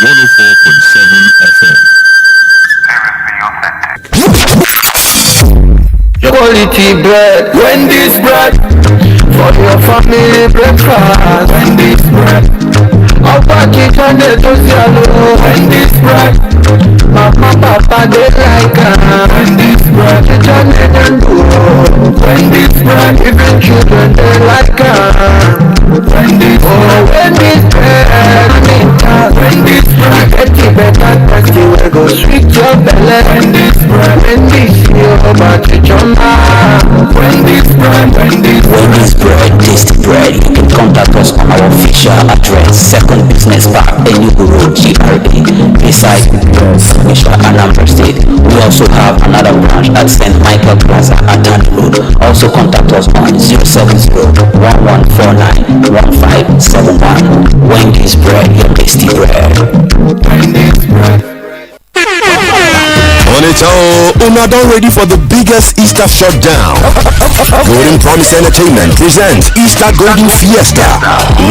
104.7 FM. Quality bread, Wendy's bread, for your family breakfast. Wendy's bread, Papa chicken they toast yellow. Wendy's bread, Mama Papa they like Wendy's bread, chicken they do. Wendy's bread, even children they like Wendy's bread, Wendy's bread, Wendy's bread, get it better. go sweet your belly. When this bread, when this your bachechona. When this bread, tasty bread. You can contact us on our official address, Second Business Park, Enugu Road, GRA, beside Onitsha, Anambra State. We also have another branch at St. Michael Plaza at Tani Road. Also contact us on 070-1149-1571. Wendy's bread, your tasty bread. Wendy's bread. Onitsha, una don ready for the biggest Easter shutdown. Golden Promise Entertainment presents Easter Golden Fiesta.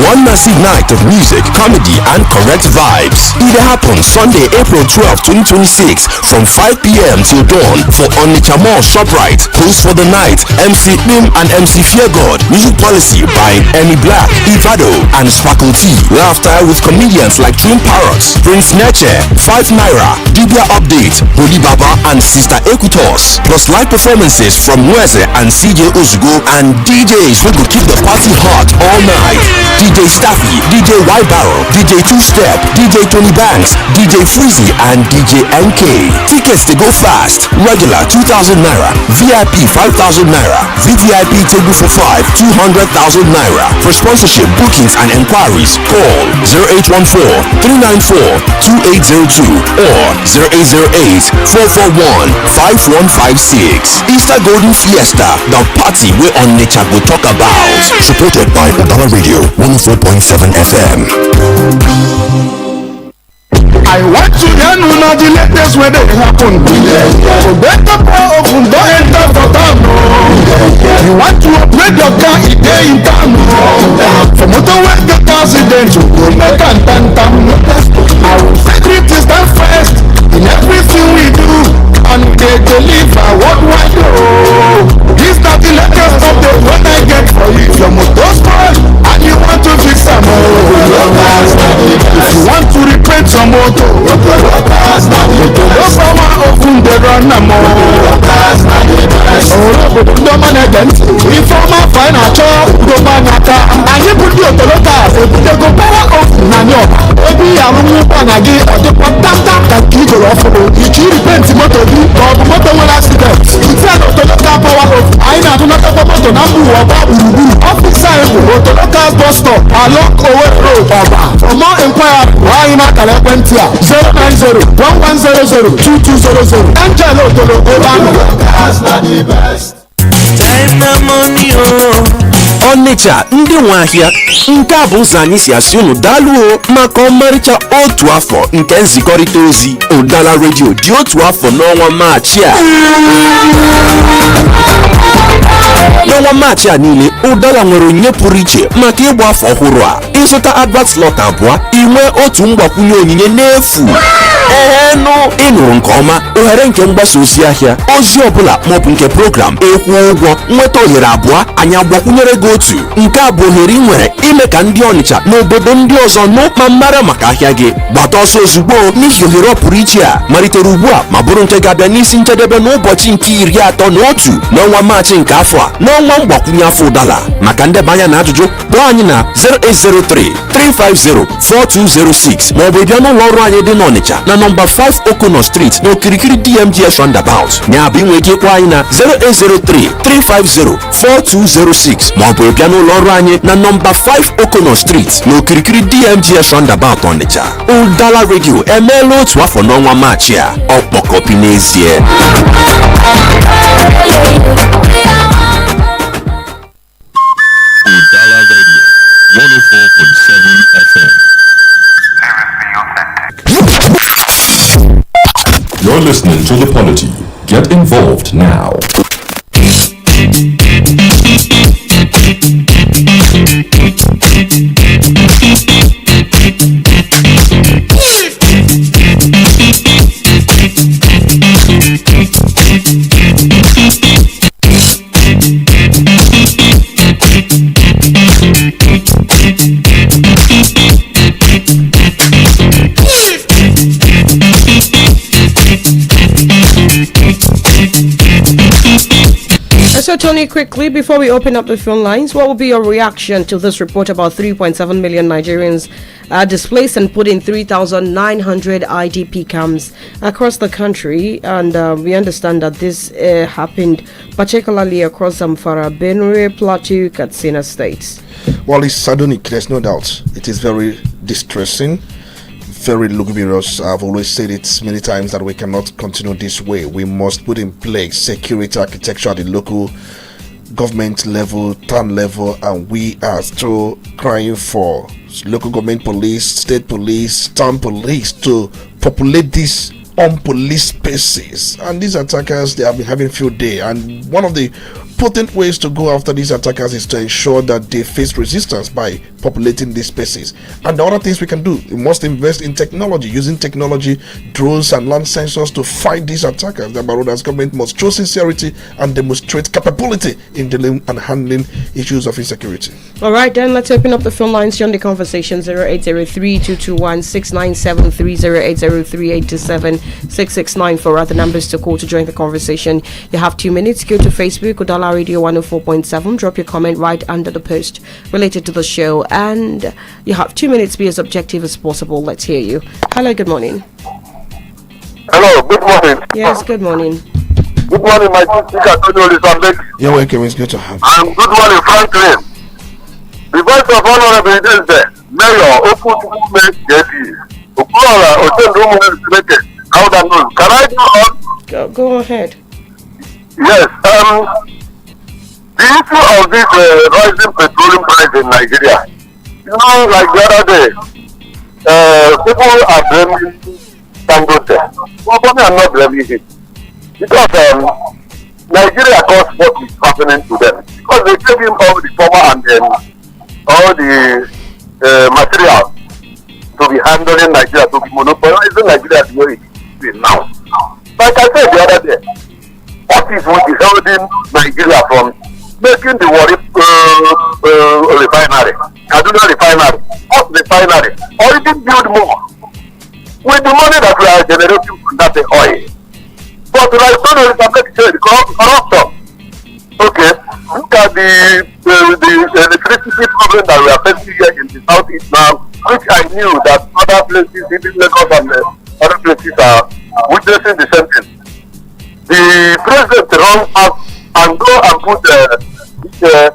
One massive night of music, comedy, and correct vibes. It happens Sunday, April 12, 2026 from 5 p.m. till dawn for Onitsha Mall ShopRite. Host for the night, MC Nim and MC Feargod. Music policy by Emmy Black, Ivado, and Sparkle T. Laughter with comedians like Twin Parrots, Prince Neche, 5 Naira, Dibia Update, Holy Baba, and Sister Ekutos, plus live performances from Nweze and CJ Uzugo, and DJs who will keep the party hot all night. DJ Staffy, DJ White Barrel, DJ Two Step, DJ Tony Banks, DJ Freezy, and DJ NK. Tickets to go fast. Regular 2,000 Naira, VIP 5,000 Naira, VVIP table for 5, 200,000 Naira. For sponsorship, bookings, and enquiries, call 0814-394-2802 or 0808-441-5156. Easter Golden Fiesta, the party we Onitsha will talk about. Supported by Udala Radio 104.7 FM. I want to learn una the latest where they happen. So better power of don't enter for town. You want to upgrade your car, it day in town. For motorway get accident, you go make and tam. Our secret is that first in everything we do, and they deliver what we do. This not the latest update what I get for you. If your motor's spoiled and you want to fix them, if you want to repair some motor, those power open the run no more. No man against if I'm a financial, go manata, and you put your Toyota, they go power off Nanyo. Maybe I'm gonna get the tap that you go off. If you repent to motor, or the motor will accident. Instead of Toyota power off, I know to not about the number of officer Toyota bus stop along Owe Road. For more inquiry, why not collect 090-1100-2200. Angelo Tolo Obama. That's not the best. Time the money, Onitsha, ndị nwe ahịa, nke a bụ ụzọ anyị si asị unu daalụ maka ọmarịcha otu afọ nke nzikọrịta ozi Udala Radio dị otu afọ n'ọnwa Maachị a. N'ọnwa Maachị a niile, Udala nwere onyinye pụrụ iche maka ịgba afọ ọhụrụ a. Ịzụta advert slot abụọ, inwe otu mgbakwunye onyinye n'efu. Ịnụrụ nke ọma, ohere nke mgbasa ozi ahịa, ozi ọbụla maọbụ nke program ịkwụ ụgwọ, nweta ohere abụọ, anyị agbakwunyere gị otu. Nke a bụ ohere ị nwere ime ka ndị Onitsha n'obodo ndị ọzọ nụ ma mara maka ahịa gị. Gbata ọsọ ozugbo n'ihi ohere ọ pụrụ iche a malitere ugbu a ma bụrụ nke ga-abịa n'isi njedebe n'ụbọchị nke 31 n'ọnwa Maachị nke afọ a, n'ọnwa mgbakwunye afọ Udala. Maka ndebanya na ajụjụ, kpọọ anyị na 0803-350-4206 maọbụ ịbịa n'ụlọ ọrụ anyị dị n'Onitsha na nọmba 5 Okono Street n'okirikiri DMGS Roundabout. Ya bụ inwe ike ịkpọ anyị na 0803-350-4206 maọbụ ịbịa n'ụlọ ọrụ anyị na nọmba 5 Okono Street n'okirikiri DMGS Roundabout Onitsha. Udala Radio emeela otu afọ n'ọnwa Maachị a, ọkpọkọpi n'ezie. Udala Radio 104.7 FM. You're listening to The Polity. Get involved now. So, Tony, quickly, before we open up the phone lines, what will be your reaction to this report about 3.7 million Nigerians displaced and put in 3,900 IDP camps across the country? And we understand that this happened particularly across Zamfara, Benue, Plateau, Katsina states. Well, it's sardonic, there's no doubt. It is very distressing, very lugubrious. I've always said it many times that we cannot continue this way. We must put in place security architecture at the local government level, town level, and we are still crying for local government police, state police, town police to populate these unpoliced spaces. And these attackers, they have been having field day, and one of the potent ways to go after these attackers is to ensure that they face resistance by populating these spaces. And the other things we can do, we must invest in technology, using technology, drones and land sensors to fight these attackers. The Baroda's government must show sincerity and demonstrate capability in dealing and handling issues of insecurity. All right, then let's open up the phone lines. Join the conversation. 0803-221-697-30, 0803-827-6694 for other numbers to call to join the conversation. You have 2 minutes. Go to Facebook, Udala Radio 104.7. Drop your comment right under the post related to the show, and you have 2 minutes. Be as objective as possible. Let's hear you. Hello, good morning. Hello, good morning. Yes, good morning. Good morning, my speaker. You're welcome. It's good to have you. And good morning, Franklin. The voice of Honorable President, Mayor Okutukume JP. Udala, can I go on? Go ahead. Yes. The issue of this rising petroleum price in Nigeria, like the other day, people are blaming Dangote. Well, I'm not blaming him. Because Nigeria caused what is happening to them. Because they gave him all the power and all the material to be handling Nigeria, to be monopolizing Nigeria the way it is now. Like I said the other day, what is holding Nigeria from making the Warri refinery, Kaduna refinery, hot refinery, or even build more with the money that we are generating from that oil? But refinery is a corruption. Okay, look at the electricity problem that we are facing here in the southeast now, which I knew that other places, even Lagos and other places, are witnessing the same thing. The president run up and go and put solar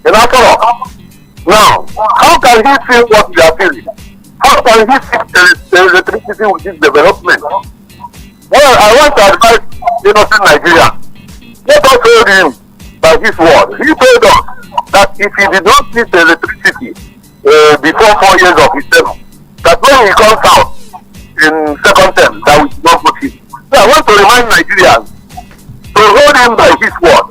in Akara. Now, how can he feel what we are feeling? How can he fix electricity with this development? Well, I want to advise innocent Nigeria. Let us hold him by his word. He told us that if he did not fix electricity before 4 years of his term, that when he comes out in second term, that we should not put him. So I want to remind Nigerians to hold him by his word.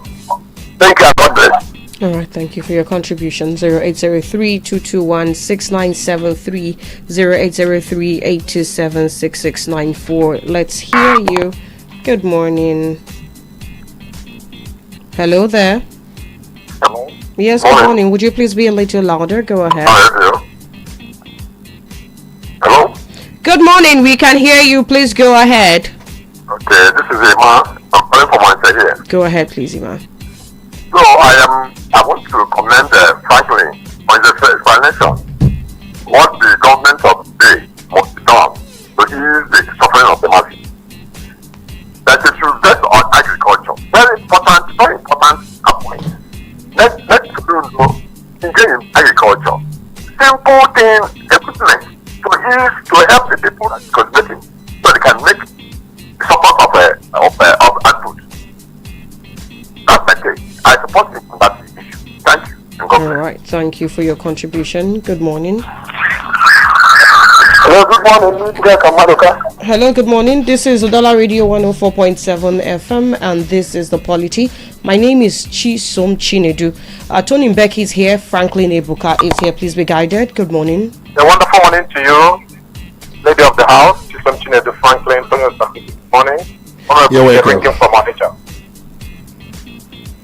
Thank you and God bless. All right, thank you for your contribution. 0803-221-6973, 0803-827-6694. Let's hear you. Good morning. Hello there. Hello. Yes, good morning. Would you please be a little louder? Go ahead. Hello. Good morning. We can hear you. Please go ahead. Okay, this is Emma. I'm calling from my side here. Go ahead, please, Iman. So I want to commend Franklin on the explanation what the government of today must be done to ease the suffering of the masses. That it should invest on agriculture. Very important point. Let's engage in agriculture. Simple thing, equipment to help the people that are cultivating so they can make support of output. That's my take. I support him on that issue. Thank you. All right, thank you for your contribution. Good morning. Hello, good morning. Hello, good morning. This is Udala Radio 104.7 FM, and this is the Polity. My name is Chisom Chinedu. Tony Mbeki is here. Franklin Ebuka is here. Please be guided. Good morning. A wonderful morning to you, lady of the house, Chisom Chinedu Franklin. Good morning. You're welcome. From Onitsha.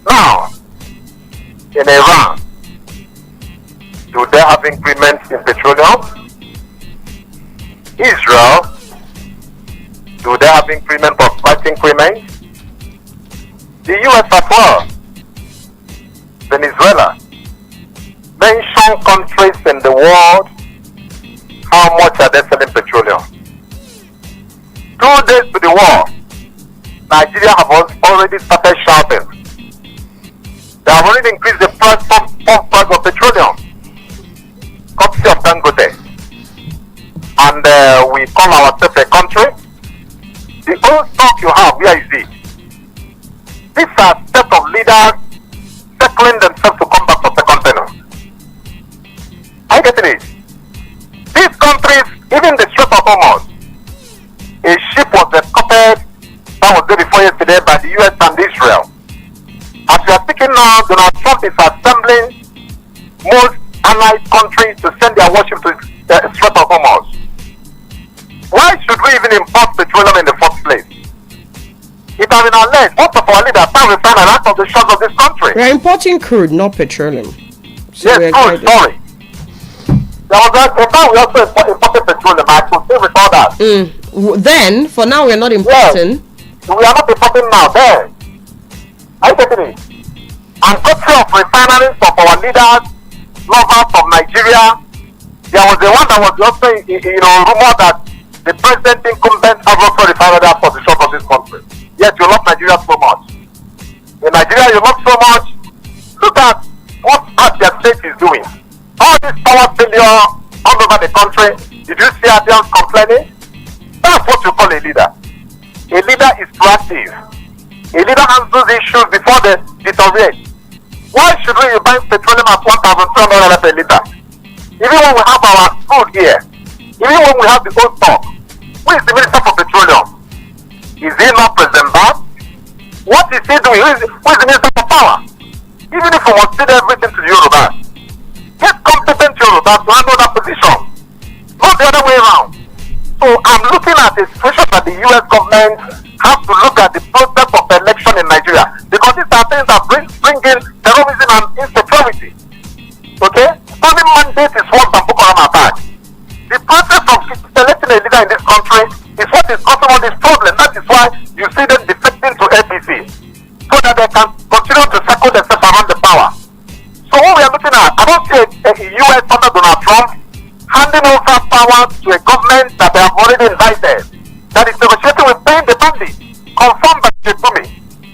Now, in Iran, do they have increments in petroleum? Israel, do they have increment of price increment? The US as well, Venezuela. Mention countries in the world, how much are they selling petroleum? 2 days to the war, Nigeria have already started shouting. They have already increased the price of petroleum, courtesy of Dangote. And we call ourselves a country. The old stock you have, where is it? These are set of leaders settling themselves to come back for second tenure. Are you getting it? These countries, even the Strait of Hormuz, a ship was escorted, that was day before yesterday, by the US and Israel. As we are speaking now, Donald Trump is assembling most allied countries to send their warship to the Strait of Hormuz. Why should we even import petroleum in the first place? It has been alleged most of our leaders have refined out of the shores of this country. We are importing crude, not petroleum. So yes, crude, sorry. There was a time we also imported petroleum. I could still recall that. Then, for now, we are not importing. Yes, we are not importing now. Then, are you getting it? And courtesy of refineries of our leaders, lovers of Nigeria, there was the one that was also, rumored that the president incumbent has also refinery for the shores of this country. Yet you love Nigeria so much. In Nigeria, you love so much. Look at what their state is doing. All this power failure all over the country. Did you see Adams complaining? That's what you call a leader. A leader is proactive. A leader handles issues before they deteriorate. Why should we buy petroleum at 1,200 per liter? Even when we have our food here, even when we have the old stock, who is the Minister for Petroleum? Is he not President Bad? What is he doing? Who is the Minister for Power? Even if we must feed everything to the Yoruba, get competent Yoruba to handle that position, not the other way around. So I'm looking at a situation that the US government has to look at the process of election in Nigeria, because these are things that bring in terrorism and insecurity. Okay? Having mandate is what Boko Haram attack. The process of selecting a leader in this country is what is causing all this problem. That is why you see them defecting to APC, so that they can continue to circle themselves around the power. So what we are looking at, I don't see a US under Donald Trump handing over power to a government that they have already invited, that is negotiating with paying the bandit, confirmed by Chitumi,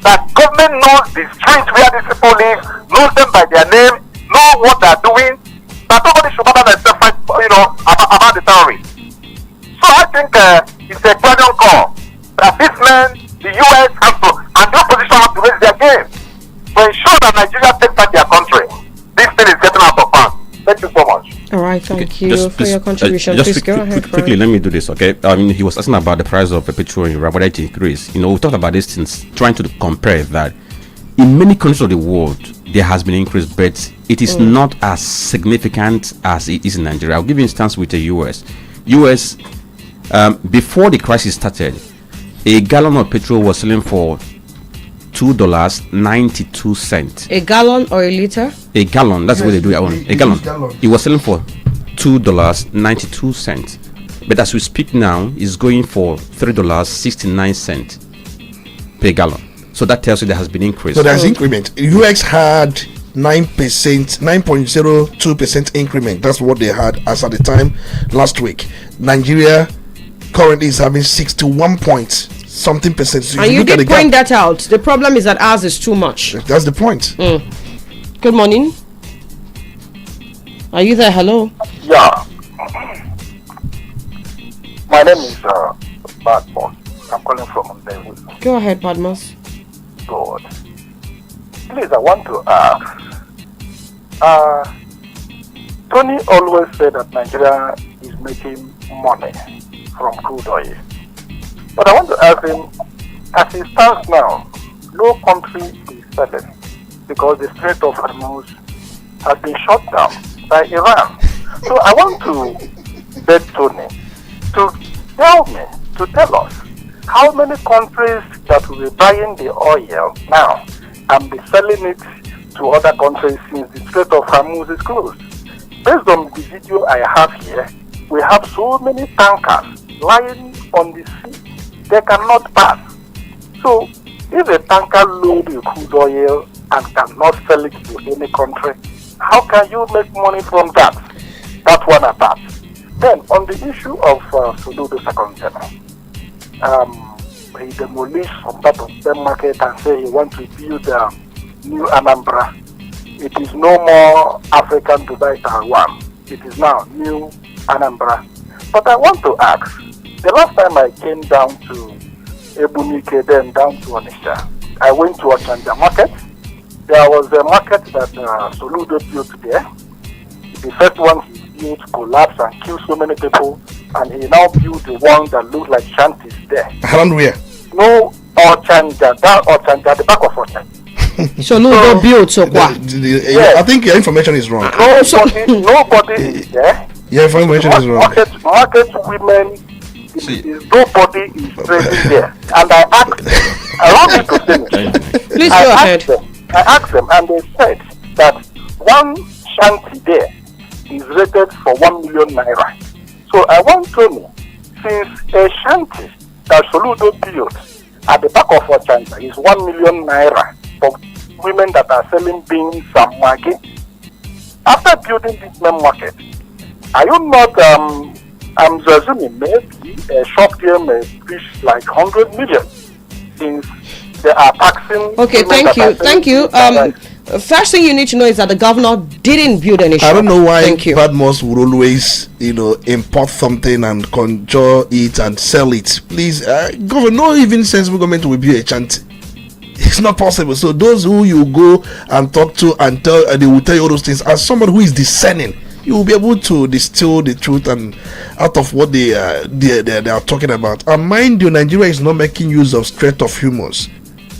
that government knows the street where these people live, knows them by their name, know what they are doing, that nobody should bother themselves, about the terrorists. So I think it's a clarion call that this man, the US, has to, and the opposition have to raise their game to ensure that Nigeria takes back their country. This thing is getting out of hand. Thank you so much. All right, thank you for your contribution. Just Please go ahead. Quickly, let me do this, okay? He was asking about the price of petrol in whether it increased. We talked about these things, trying to compare that. In many countries of the world, there has been increase, but it is not as significant as it is in Nigeria. I'll give you an instance with the US. Before the crisis started, a gallon of petrol was selling for $2.92. A gallon or a liter? A gallon. That's what they do it on. A gallon. It was selling for $2.92. But as we speak now, it's going for $3.69 per gallon. So that tells you there has been increase. So there's increment. UX had 9.02% increment. That's what they had as at the time last week. Nigeria currently is having 61 points something percent. So and you did point that out. The problem is that ours is too much. That's the point. Good morning. Are you there? Hello. Yeah. My name is Badmos. I'm calling from Udala. Go ahead, Badmos. God. Please, I want to ask. Tony always said that Nigeria is making money from crude oil. But I want to ask him, as it stands now, no country is selling because the Strait of Hormuz has been shut down by Iran. So I want to beg Tony to tell us how many countries that will be buying the oil now and be selling it to other countries since the Strait of Hormuz is closed. Based on the video I have here, we have so many tankers lying on the sea. They cannot pass. So If a tanker load a crude oil and cannot sell it to any country, how can you make money from that? That one apart. Then, on the issue of Soludo Second General, he demolished some part of the market and say he wants to build new Anambra. It is no more African Dubai Taiwan. It is now new Anambra. But I want to ask, the last time I came down to Ebunike, then down to Onitsha, I went to Ochanja Market. There was a market that Soludo built there. The first one he built collapsed and killed so many people, and he now built the one that looked like shanties there. Around where? No, Ochanja, that Ochanja, the back of Ochanja. Soludo built so what? Yes. I think your information is wrong. Nobody is there. Your information is wrong. Market women, nobody is trading there. And I asked them, allow me to finish. Please go ahead. I asked them, and they said that one shanty there is rated for 1 million naira. So I want to know, since a shanty that Soludo built at the back of Ochanja is 1 million naira for women that are selling beans and maggi, after building this main market, are you not, I'm assuming maybe a shop here may reach like 100 million, since they are taxing. Okay, thank you. First thing you need to know is that the governor didn't build any shop. I don't know why Thank you. Badmos would always, import something and conjure it and sell it. Please, governor, no even sensible government will build a shanty. It's not possible. So those who you go and talk to and tell, they will tell you all those things. As someone who is discerning, you will be able to distill the truth and out of what they are talking about. And mind you, Nigeria is not making use of Strait of Hormuz.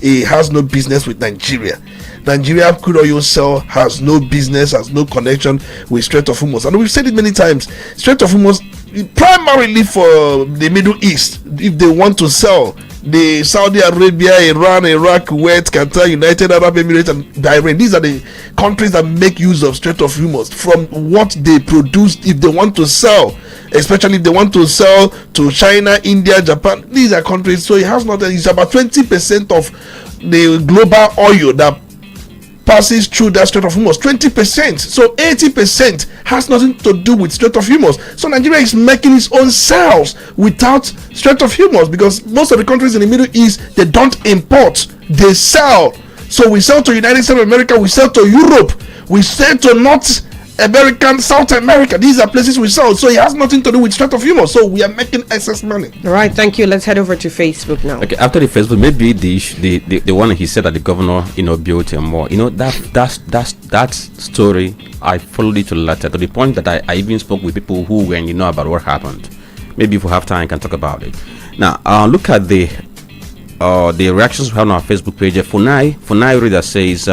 It has no business with Nigeria. Nigeria crude oil sale has no business, has no connection with Strait of Hormuz. And we've said it many times. Strait of Hormuz primarily for the Middle East. If they want to sell, the Saudi Arabia, Iran, Iraq, Kuwait, Qatar, United Arab Emirates, and Bahrain. These are the countries that make use of Strait of Hormuz from what they produce. If they want to sell, especially if they want to sell to China, India, Japan, these are countries. So it has not. It's about 20% of the global oil that passes through that Strait of Hormuz. 20%. So 80% has nothing to do with Strait of Hormuz. So Nigeria is making its own sales without Strait of Hormuz, because most of the countries in the Middle East, they don't import, they sell. So we sell to United States of America, we sell to Europe, we sell to North America, South America. These are places we sell. So it has nothing to do with Strait of Hormuz. So we are making excess money. All right, thank you. Let's head over to Facebook now. Okay, after the Facebook, maybe the one he said that the governor, built more. That story, I followed it to the letter, to the point that I even spoke with people who were about what happened. Maybe if we have time, I can talk about it. Now, look at the reactions we have on our Facebook page. Funai reader says,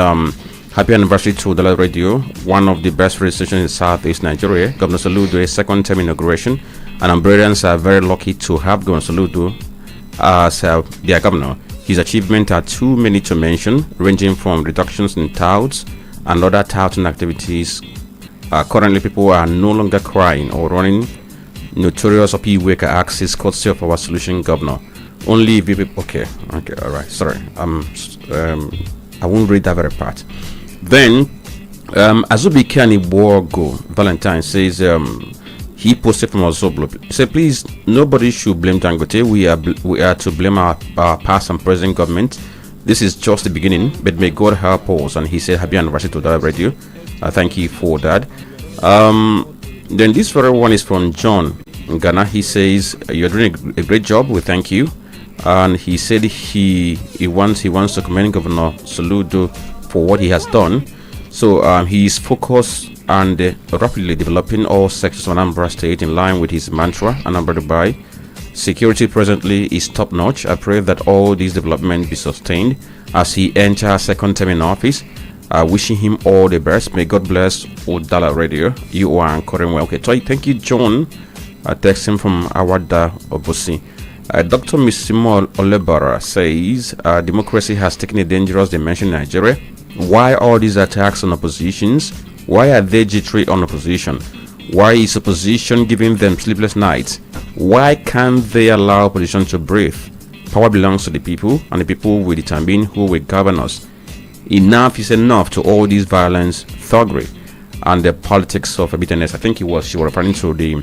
happy anniversary to Udala Radio, one of the best radio stations in Southeast Nigeria. Governor Soludo's second term inauguration, and Umbrellians are very lucky to have Governor Soludo as their governor. His achievements are too many to mention, ranging from reductions in touts and other touting activities. Currently, people are no longer crying or running notorious Opi-Weka axis courtesy of our solution governor. Only people. Okay, all right. Sorry, I won't read that very part. Then, Azubi Kani Borgo Valentine says he posted from Ozoblo. He said, please, nobody should blame Dangote. We are to blame our past and present government. This is just the beginning, but may God help us. And he said, happy anniversary to the radio. Thank you for that. Then this very one is from John in Ghana. He says, you're doing a great job. We thank you. And he said he wants to commend Governor Soludo for what he has done. So he is focused and rapidly developing all sectors of Anambra State in line with his mantra, Anambra Dubai. Security presently is top notch. I pray that all these developments be sustained as he enters second term in office. Wishing him all the best. May God bless Udala Radio. You are anchoring well. Okay, so thank you, John. Text him from Awada Obosi. Dr. Missimo Olebara says democracy has taken a dangerous dimension in Nigeria. Why all these attacks on oppositions? Why are they jittery on opposition? Why is opposition giving them sleepless nights? Why can't they allow opposition to breathe? Power belongs to the people, and the people will determine who will govern us. Enough is enough to all this violence, thuggery, and the politics of bitterness. I think she was referring to the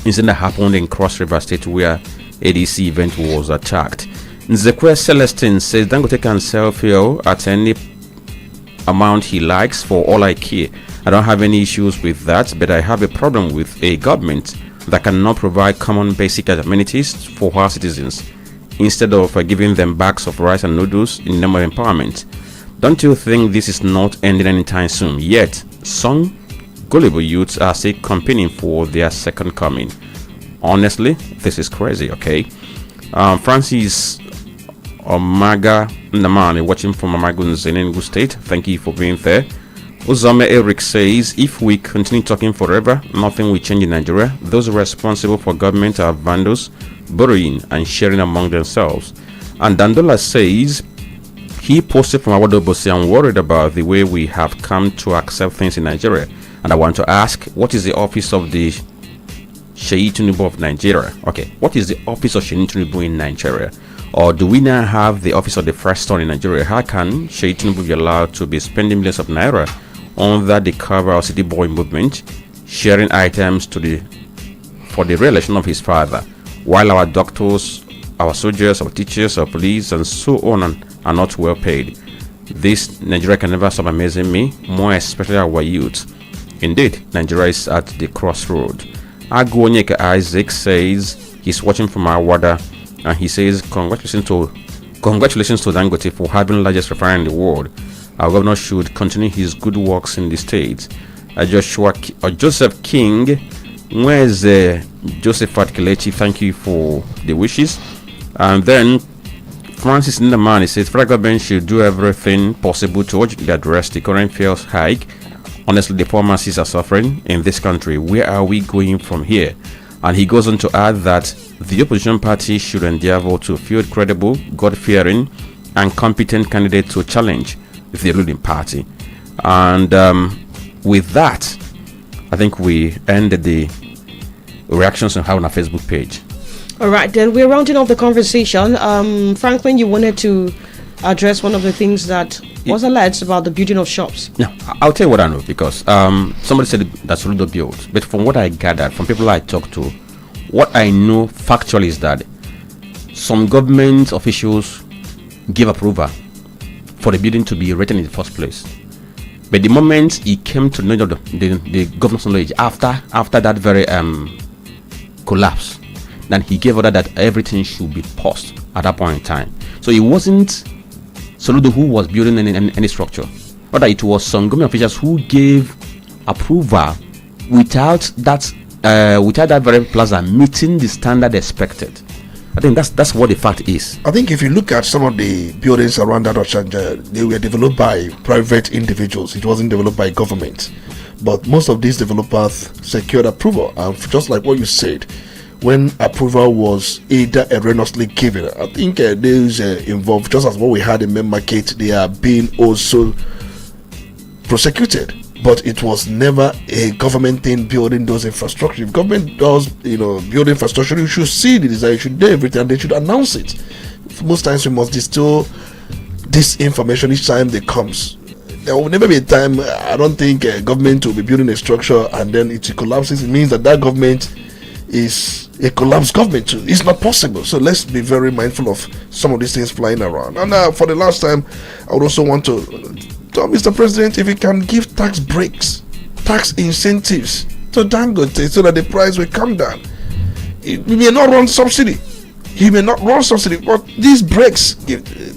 incident that happened in Cross River State where ADC event was attacked. Nzekwe Celestine says Dangote can sell fuel at any amount he likes for all I care. I don't have any issues with that, but I have a problem with a government that cannot provide common basic amenities for our citizens instead of giving them bags of rice and noodles in name of empowerment. Don't you think this is not ending anytime soon? Yet, some gullible youths are still campaigning for their second coming. Honestly, this is crazy, okay? Francis Omaga Namani watching from Amagun Zenengu State. Thank you for being there. Uzome Eric says, if we continue talking forever, nothing will change in Nigeria. Those responsible for government are vandals, borrowing and sharing among themselves. And Dandola says, he posted from Awadobosi, I'm worried about the way we have come to accept things in Nigeria. And I want to ask, what is the office of the Sheyi Tinubu of Nigeria? Okay, what is the office of Sheyi Tinubu in Nigeria? Or do we now have the office of the Fresh Stone in Nigeria? How can Sheyi Tinubu be allowed to be spending millions of naira under the cover of City Boy movement, sharing items for the re-election of his father, while our doctors, our soldiers, our teachers, our police, and so on are not well paid? This Nigeria can never stop amazing me, more especially our youth. Indeed, Nigeria is at the crossroad. Agwonyeka Isaac says he's watching from Awada, and he says congratulations to Dangote for having largest refinery in the world. Our governor should continue his good works in the state. Joseph King, where's Joseph Kelechi? Thank you for the wishes. And then Francis Ndamani says federal government should do everything possible to urgently address the current fuel hike. Honestly, the poor masses are suffering in this country. Where are we going from here? And he goes on to add that the opposition party should endeavor to field credible, God-fearing, and competent candidates to challenge the ruling party. And with that, I think we ended the reactions on our Facebook page. All right, then we're rounding off the conversation. Franklin, you wanted to address one of the things that was alleged about the building of shops. No, I'll tell you what I know, because somebody said that's Soludo built, but from what I gathered from people I talked to, what I know factually is that some government officials gave approval for the building to be erected in the first place. But the moment he came to know the governor's knowledge after that very collapse, then he gave order that everything should be paused at that point in time. So it wasn't Soludo who was building any structure, rather it was some government officials who gave approval without that very plaza meeting the standard expected. I think that's what the fact is. I think if you look at some of the buildings around that Ochanja, they were developed by private individuals. It wasn't developed by government. But most of these developers secured approval. And just like what you said, when approval was either erroneously given, I think those involved, just as what we had in main market, they are being also prosecuted. But it was never a government thing building those infrastructure. If government does, build infrastructure, you should see the design, you should do everything, and they should announce it. Most times we must distill this information each time they comes. There will never be a time, I don't think government will be building a structure and then it collapses. It means that government is a collapsed government too. It's not possible. So let's be very mindful of some of these things flying around. And for the last time, I would also want to tell Mr. President if he can give tax breaks, tax incentives to Dangote so that the price will come down. He may not run subsidy. But these breaks,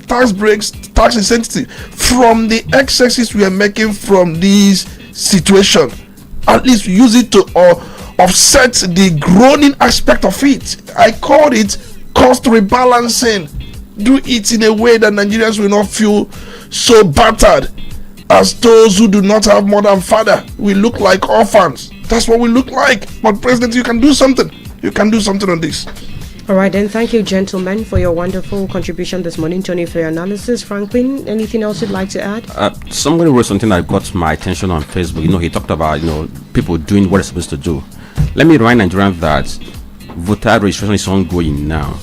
tax breaks, tax incentives from the excesses we are making from this situation, at least use it to offset the groaning aspect of it. I call it cost rebalancing. Do it in a way that Nigerians will not feel so battered as those who do not have mother and father. We look like orphans. That's what we look like. But President, you can do something. You can do something on this. All right, then. Thank you, gentlemen, for your wonderful contribution this morning. Tony, for your analysis. Franklin, anything else you'd like to add? Somebody wrote something that got my attention on Facebook. He talked about, people doing what they're supposed to do. Let me remind Nigerians that voter registration is ongoing now.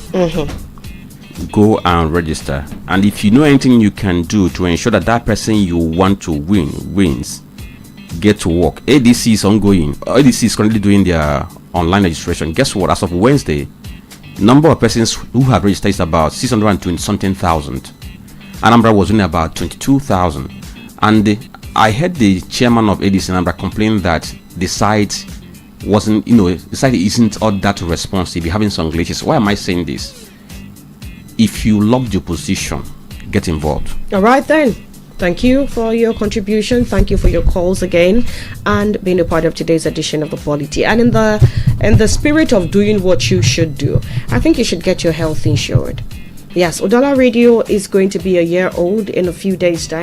go and register. And if you know anything you can do to ensure that that person you want to wins, get to work. ADC is ongoing. ADC is currently doing their online registration. Guess what? As of Wednesday, number of persons who have registered is about 620 something thousand. Anambra was only about 22,000. And I heard the chairman of ADC Anambra complain that the site wasn't, the site isn't all that responsive, having some glitches. Why am I saying this? If you love your position, get involved. All right then. Thank you for your contribution. Thank you for your calls again and being a part of today's edition of the Polity. And in the spirit of doing what you should do, I think you should get your health insured. Yes, Udala Radio is going to be a year old in a few days' time.